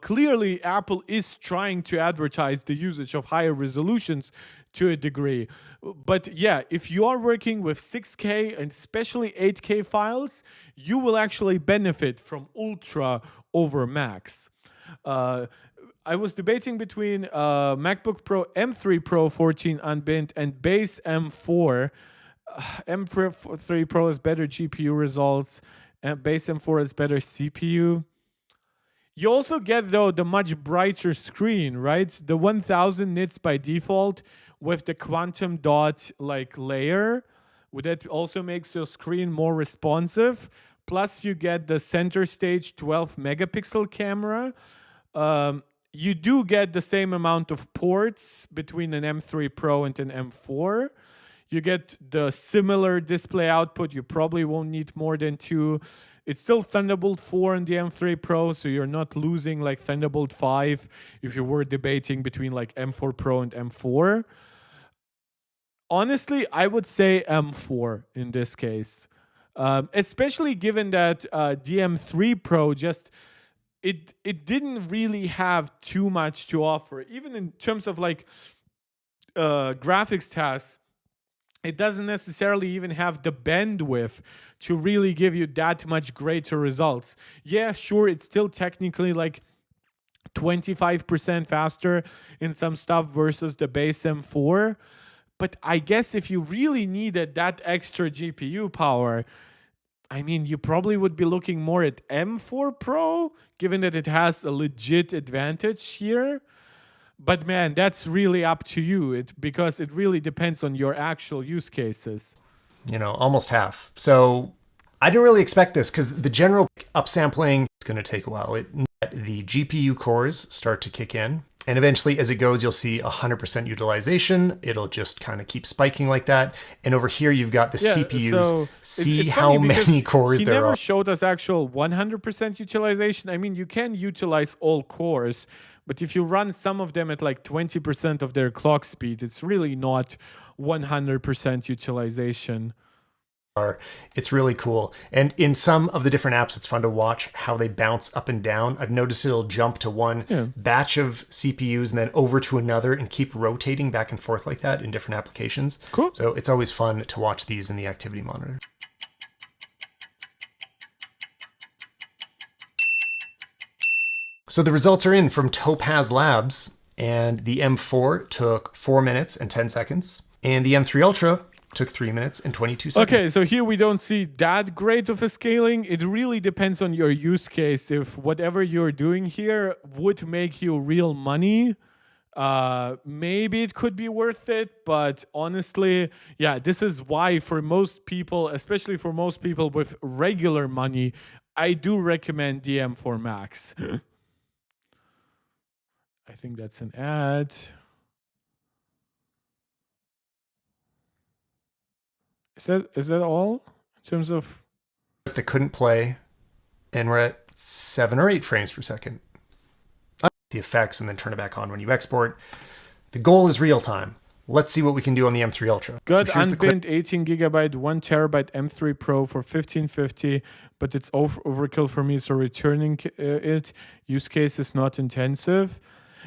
Clearly, Apple is trying to advertise the usage of higher resolutions to a degree. But yeah, if you are working with 6K and especially 8K files, you will actually benefit from Ultra over Max. I was debating between MacBook Pro M3 Pro 14 unbinned and base M4. M3 Pro has better GPU results, and base M4 has better CPU. You also get, though, the much brighter screen, right? The 1000 nits by default with the quantum dot like layer. That also makes your screen more responsive. Plus, you get the center stage 12 megapixel camera. You do get the same amount of ports between an M3 Pro and an M4. You get the similar display output. You probably won't need more than 2. It's still Thunderbolt 4 in the M3 Pro, so you're not losing like Thunderbolt 5 if you were debating between like M4 Pro and M4. honestly, I would say M4 in this case, especially given that the M3 Pro just it didn't really have too much to offer, even in terms of like graphics tasks. It doesn't necessarily even have the bandwidth to really give you that much greater results. Yeah, sure, it's still technically like 25% faster in some stuff versus the base M4. But I guess if you really needed that extra GPU power, I mean, you probably would be looking more at M4 Pro, given that it has a legit advantage here. But man, that's really up to you, because it really depends on your actual use cases. Almost half. So I didn't really expect this because the general upsampling is going to take a while. The GPU cores start to kick in. And eventually, as it goes, you'll see 100% utilization. It'll just kind of keep spiking like that. And over here, you've got the CPUs. So see it's how many cores there are. He never showed us actual 100% utilization. I mean, you can utilize all cores, but if you run some of them at like 20% of their clock speed, it's really not 100% utilization. It's really cool. And in some of the different apps, it's fun to watch how they bounce up and down. I've noticed it'll jump to one batch of CPUs and then over to another and keep rotating back and forth like that in different applications. Cool. So it's always fun to watch these in the activity monitor. So the results are in from Topaz Labs, and the M4 took 4 minutes and 10 seconds, and the M3 Ultra took 3 minutes and 22 seconds. Okay, so here we don't see that great of a scaling. It really depends on your use case. If whatever you're doing here would make you real money, maybe it could be worth it. But honestly, yeah, this is why for most people, especially for most people with regular money, I do recommend the M4 Max. I think that's an ad. Is that all in terms of? They couldn't play, and we're at 7 or 8 frames per second. The effects and then turn it back on when you export. The goal is real time. Let's see what we can do on the M3 Ultra. Good unbinned 18 gigabyte, 1 terabyte M3 Pro for $1,550, but it's overkill for me, so returning it. Use case is not intensive.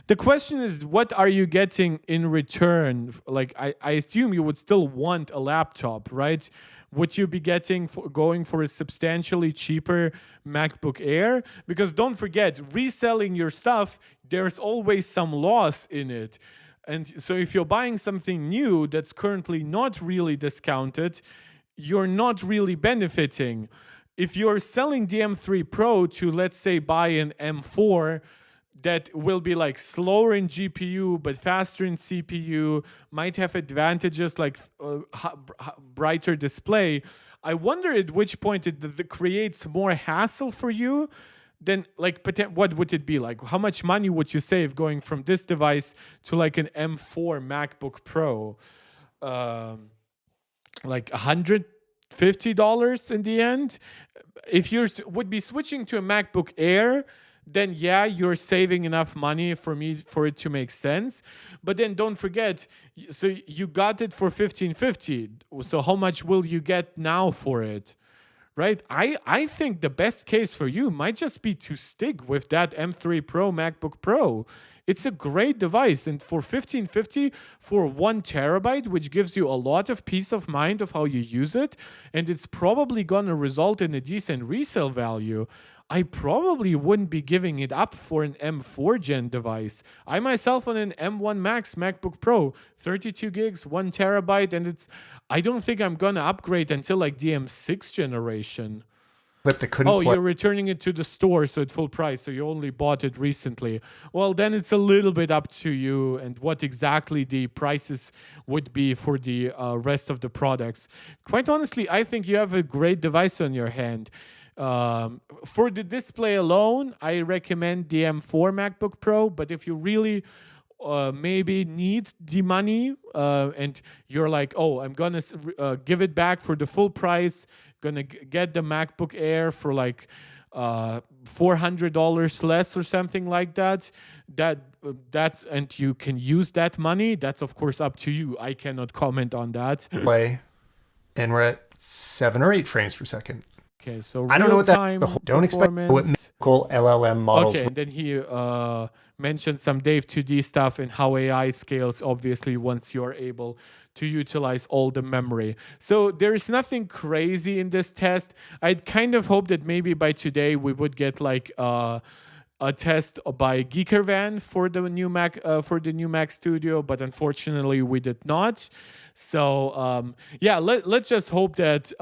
The question is, what are you getting in return? Like, I assume you would still want a laptop, right? Would you be getting going for a substantially cheaper MacBook Air? Because don't forget, reselling your stuff, there's always some loss in it. And so if you're buying something new that's currently not really discounted, you're not really benefiting. If you're selling the M3 Pro to, let's say, buy an M4, that will be like slower in GPU but faster in CPU, might have advantages like brighter display. I wonder at which point it creates more hassle for you than like what would it be like? How much money would you save going from this device to like an M4 MacBook Pro? Like $150 in the end. If you would be switching to a MacBook Air, then yeah, you're saving enough money for it to make sense. But then don't forget, so you got it for $1,550. So how much will you get now for it? Right? I think the best case for you might just be to stick with that M3 Pro MacBook Pro. It's a great device, and for $1,550 for 1 terabyte, which gives you a lot of peace of mind of how you use it, and it's probably gonna result in a decent resale value. I probably wouldn't be giving it up for an M4 gen device. I myself on an M1 Max MacBook Pro, 32 gigs, 1 terabyte, and I don't think I'm gonna upgrade until like the M6 generation. But they couldn't play. You're returning it to the store, so at full price, so you only bought it recently. Well, then it's a little bit up to you and what exactly the prices would be for the rest of the products. Quite honestly, I think you have a great device on your hand. For the display alone, I recommend the M4 MacBook Pro, but if you really maybe need the money and you're like, oh, I'm gonna give it back for the full price, gonna get the MacBook Air for like $400 less or something like that, that's and you can use that money. That's of course up to you. I cannot comment on that. Play, and we're at 7 or 8 frames per second. Okay, so I don't know what that. real-time Don't expect what performance. mythical LLM models. Okay, and then he mentioned some Dave 2D stuff and how AI scales, obviously, once you're able to utilize all the memory. So there's nothing crazy in this test. I'd kind of hope that maybe by today we would get like a test by Geekerwan for the new Mac Studio, but unfortunately we did not. So yeah, let's just hope that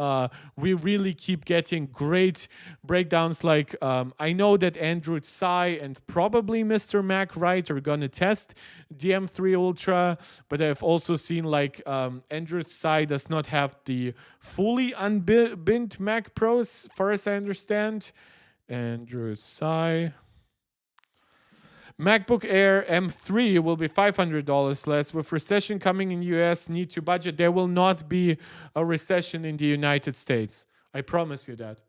we really keep getting great breakdowns. Like I know that Android Psi and probably Mr. Mac Right are gonna test the M3 Ultra, but I've also seen like Android Psi does not have the fully unbinned Mac Pro, as far as I understand. Android Psi. MacBook Air M3 will be $500 less. With recession coming in US, need to budget. There will not be a recession in the United States. I promise you that.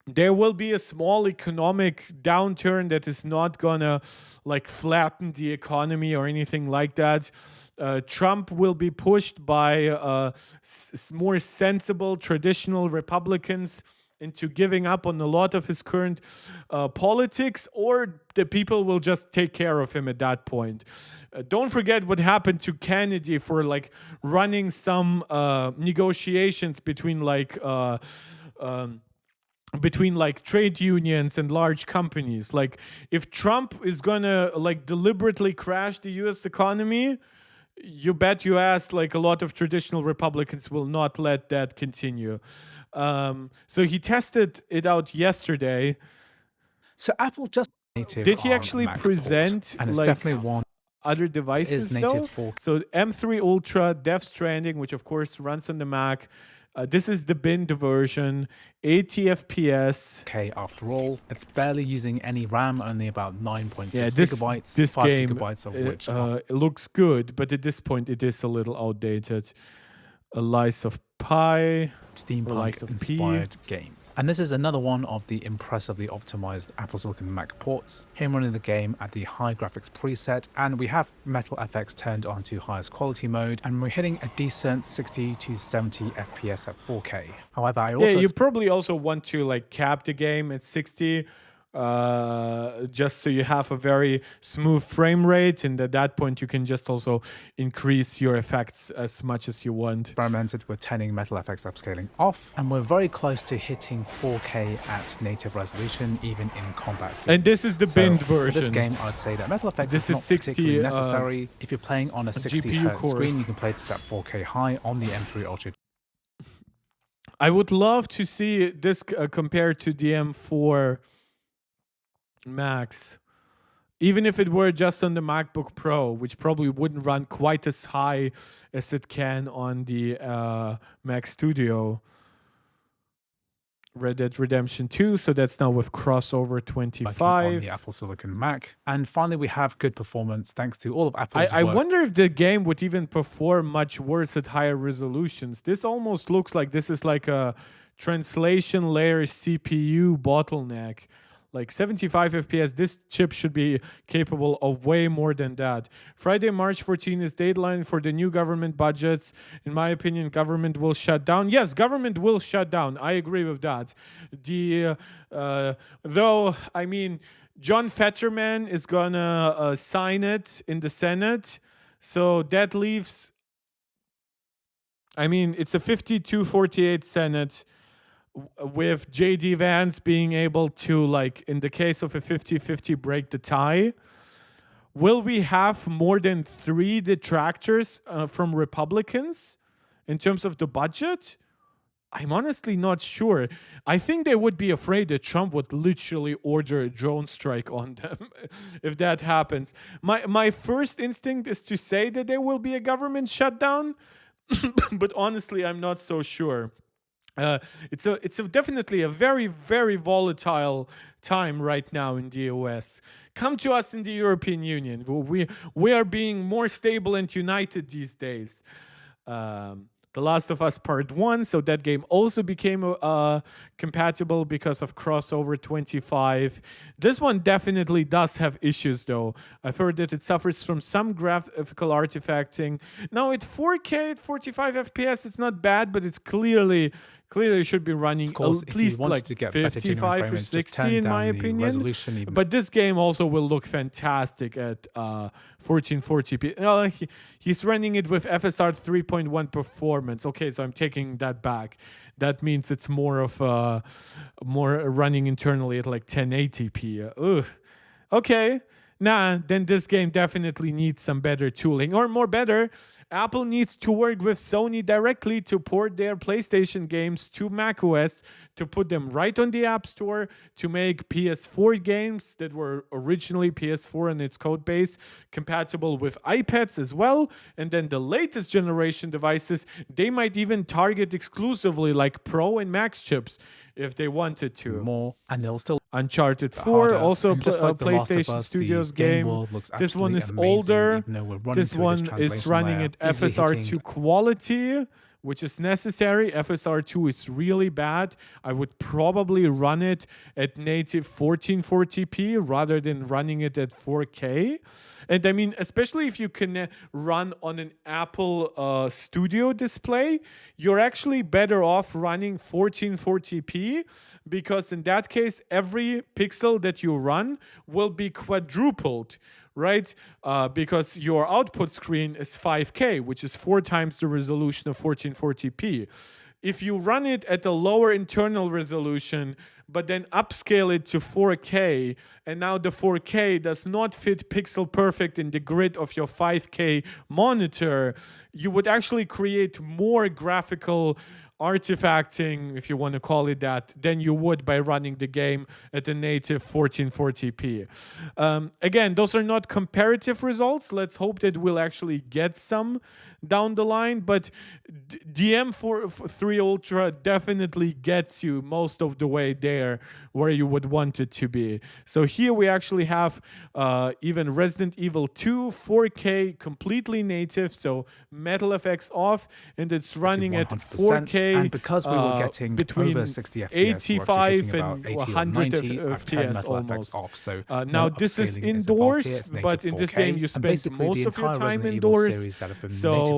There will be a small economic downturn that is not gonna like flatten the economy or anything like that. Trump will be pushed by more sensible, traditional Republicans into giving up on a lot of his current politics, or the people will just take care of him at that point. Don't forget what happened to Kennedy for like running some negotiations between like trade unions and large companies. Like if Trump is gonna like deliberately crash the US economy, you bet you ass like a lot of traditional Republicans will not let that continue. So he tested it out yesterday. So Apple just native. Did he on actually MacBook, present and it's like definitely one other devices is native though? for So M3 Ultra, Death Stranding, which of course runs on the Mac. This is the binned version, 80 FPS. okay. After all, it's barely using any RAM, only about 9.6 Yeah, gigabytes. this 5 game gigabytes of which are it looks good, but at this point it is a little outdated. A Lies of Pi. Likes of steampunk-inspired game. And this is another one of the impressively optimized Apple Silicon Mac ports. Here I'm running the game at the high graphics preset, and we have Metal FX turned on to highest quality mode, and we're hitting a decent 60 to 70 FPS at 4K. However, I also you probably also want to like cap the game at 60, just so you have a very smooth frame rate, and at that point you can just also increase your effects as much as you want. experimented with turning Metal FX upscaling off, and we're very close to hitting 4K at native resolution, even in combat scenes. And this is the binned version. For this game, I'd say that Metal FX This is is not 60, particularly necessary. If you're playing on a 60 GPU Hz cores. screen, you can play this at 4K high on the M3 Ultra. I would love to see this compared to the M4 Max. Even if it were just on the MacBook Pro, which probably wouldn't run quite as high as it can on the Mac Studio. Red Dead Redemption 2, so that's now with crossover Working on 25. the Apple Silicon Mac. And finally, we have good performance thanks to all of Apple's I work. wonder if the game would even perform much worse at higher resolutions. This almost looks like this is like a translation layer CPU bottleneck. Like 75 FPS, this chip should be capable of way more than that. Friday, March 14 is deadline for the new government budgets. In my opinion, government will shut down. Yes, government will shut down. I agree with that. Though, I mean, John Fetterman is gonna sign it in the Senate. So that leaves, I mean, it's a 52-48 Senate, with JD Vance being able to, like, in the case of a 50-50, break the tie. Will we have more than 3 detractors from Republicans in terms of the budget? I'm honestly not sure. I think they would be afraid that Trump would literally order a drone strike on them if that happens. My first instinct is to say that there will be a government shutdown, but honestly, I'm not so sure. It's definitely a very, very volatile time right now in the US. Come to us in the European Union. We are being more stable and united these days. The Last of Us Part 1. So that game also became compatible because of crossover 25. This one definitely does have issues though. I've heard that it suffers from some graphical artifacting. Now at 4K at 45 FPS, it's not bad, but it's clearly should be running course, at least like to get better 55 or 60 in my opinion. But this game also will look fantastic at 1440p. He's running it with FSR 3.1 performance. Okay, so I'm taking that back. That means it's more of more running internally at like 1080p. Ugh. Okay. Nah, then this game definitely needs some better tooling, or more better. Apple needs to work with Sony directly to port their PlayStation games to macOS, to put them right on the App Store, to make PS4 games that were originally PS4 and its code base compatible with iPads as well. And then the latest generation devices, they might even target exclusively like Pro and Max chips if they wanted to. More, and they'll still Uncharted 4, also a PlayStation Us, Studios game. This one is older. This one is running at FSR2 quality, which is necessary. FSR2 is really bad. I would probably run it at native 1440p rather than running it at 4K. And I mean, especially if you can run on an Apple Studio display, you're actually better off running 1440p, because in that case, every pixel that you run will be quadrupled, right? Because your output screen is 5K, which is 4 times the resolution of 1440p. If you run it at a lower internal resolution, but then upscale it to 4K, and now the 4K does not fit pixel perfect in the grid of your 5K monitor, you would actually create more graphical artifacting, if you want to call it that, than you would by running the game at a native 1440p. Again, those are not comparative results. Let's hope that we'll actually get some down the line, but the M3 Ultra definitely gets you most of the way there where you would want it to be. So here we actually have even Resident Evil 2 4K completely native, so metal effects off, and it's running at 4K, and because we were getting between over 60 FPS, 85 and 100 FPS almost. Off, so now this is indoors, but in this game you spend most of your time indoors. So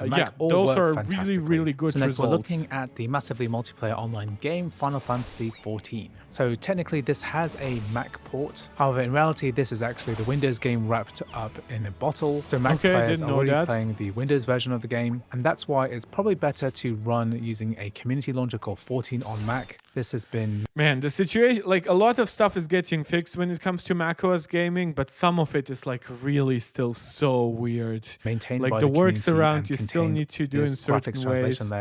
yeah, those are really good so next results. We're looking at the massively multiplayer online game Final Fantasy XIV. So technically this has a Mac port. However, in reality, this is actually the Windows game wrapped up in a bottle. So Mac players are already playing the Windows version of the game, and that's why it's probably better to run using a community launcher called 14 on Mac. This has been... Man, the situation, like a lot of stuff is getting fixed when it comes to macOS gaming, but some of it is like really still so weird. Maintained like by the the works community around and you still need to do in certain ways.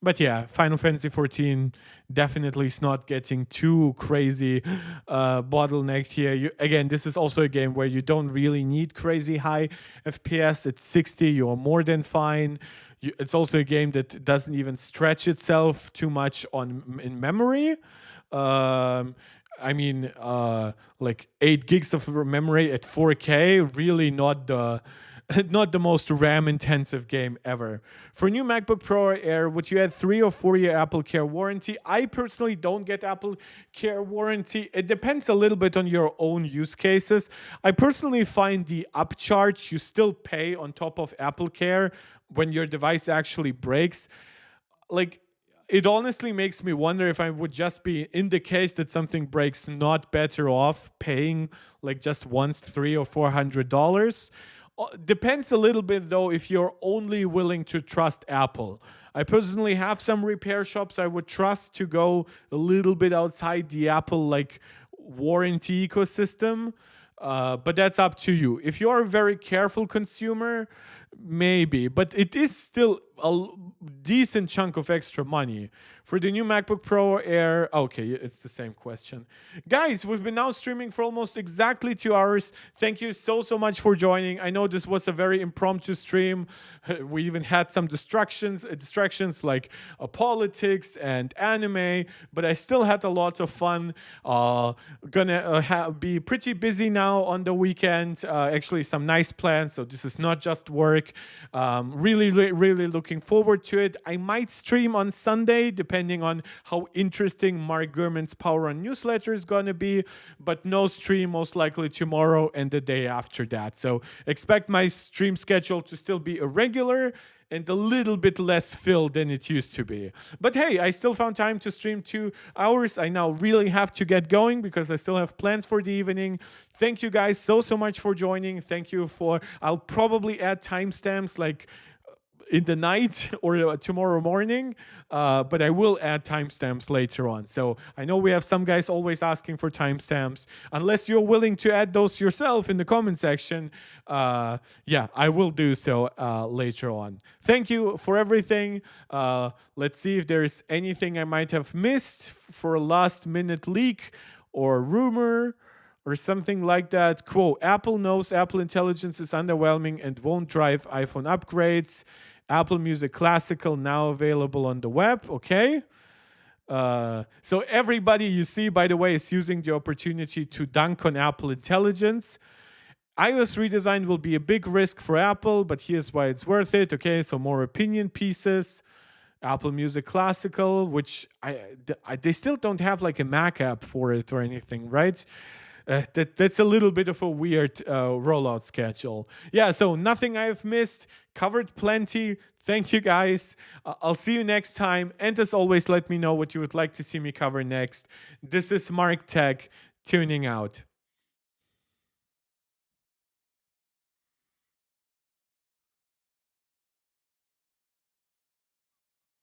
But yeah, Final Fantasy XIV definitely is not getting too crazy bottlenecked here. Again, this is also a game where you don't really need crazy high FPS. At 60, you're more than fine. It's also a game that doesn't even stretch itself too much in memory. I mean, like 8 gigs of memory at 4K, really not the most RAM intensive game ever. For new MacBook Pro or Air, would you add 3 or 4 year Apple Care warranty? I personally don't get Apple Care warranty. It depends a little bit on your own use cases. I personally find the upcharge you still pay on top of Apple Care when your device actually breaks, like, it honestly makes me wonder if I would just be, in the case that something breaks, not better off paying like just once $300 or $400. Depends a little bit though if you're only willing to trust Apple. I personally have some repair shops I would trust to go a little bit outside the Apple like warranty ecosystem. But that's up to you. If you're a very careful consumer, maybe, but it is still a decent chunk of extra money. For the new MacBook Pro or Air, okay, it's the same question. Guys, we've been now streaming for almost exactly 2 hours. Thank you so much for joining. I know this was a very impromptu stream. We even had some distractions like politics and anime, but I still had a lot of fun. Gonna be pretty busy now on the weekend. Actually, some nice plans, so this is not just work. work. Really looking forward to it. I might stream on Sunday, depending on how interesting Mark Gurman's Power On newsletter is going to be, but no stream most likely tomorrow and the day after that. So expect my stream schedule to still be irregular and a little bit less filled than it used to be. But hey, I still found time to stream 2 hours. I now really have to get going because I still have plans for the evening. Thank you guys so much for joining. Thank you for, I'll probably add timestamps like in the night or tomorrow morning, but I will add timestamps later on. So I know we have some guys always asking for timestamps. Unless you're willing to add those yourself in the comment section, yeah, I will do so later on. Thank you for everything. Let's see if there's anything I might have missed for a last minute leak or rumor or something like that. Quote, Apple knows Apple Intelligence is underwhelming and won't drive iPhone upgrades. Apple Music Classical now available on the web. Okay. So everybody you see, by the way, is using the opportunity to dunk on Apple Intelligence. iOS redesign will be a big risk for Apple, but here's why it's worth it. Okay, so more opinion pieces. Apple Music Classical, which they still don't have like a Mac app for it or anything, right? That's a little bit of a weird rollout schedule. Yeah, so nothing I've missed. Covered plenty. Thank you, guys. I'll see you next time. And as always, let me know what you would like to see me cover next. This is Mark Tech, tuning out.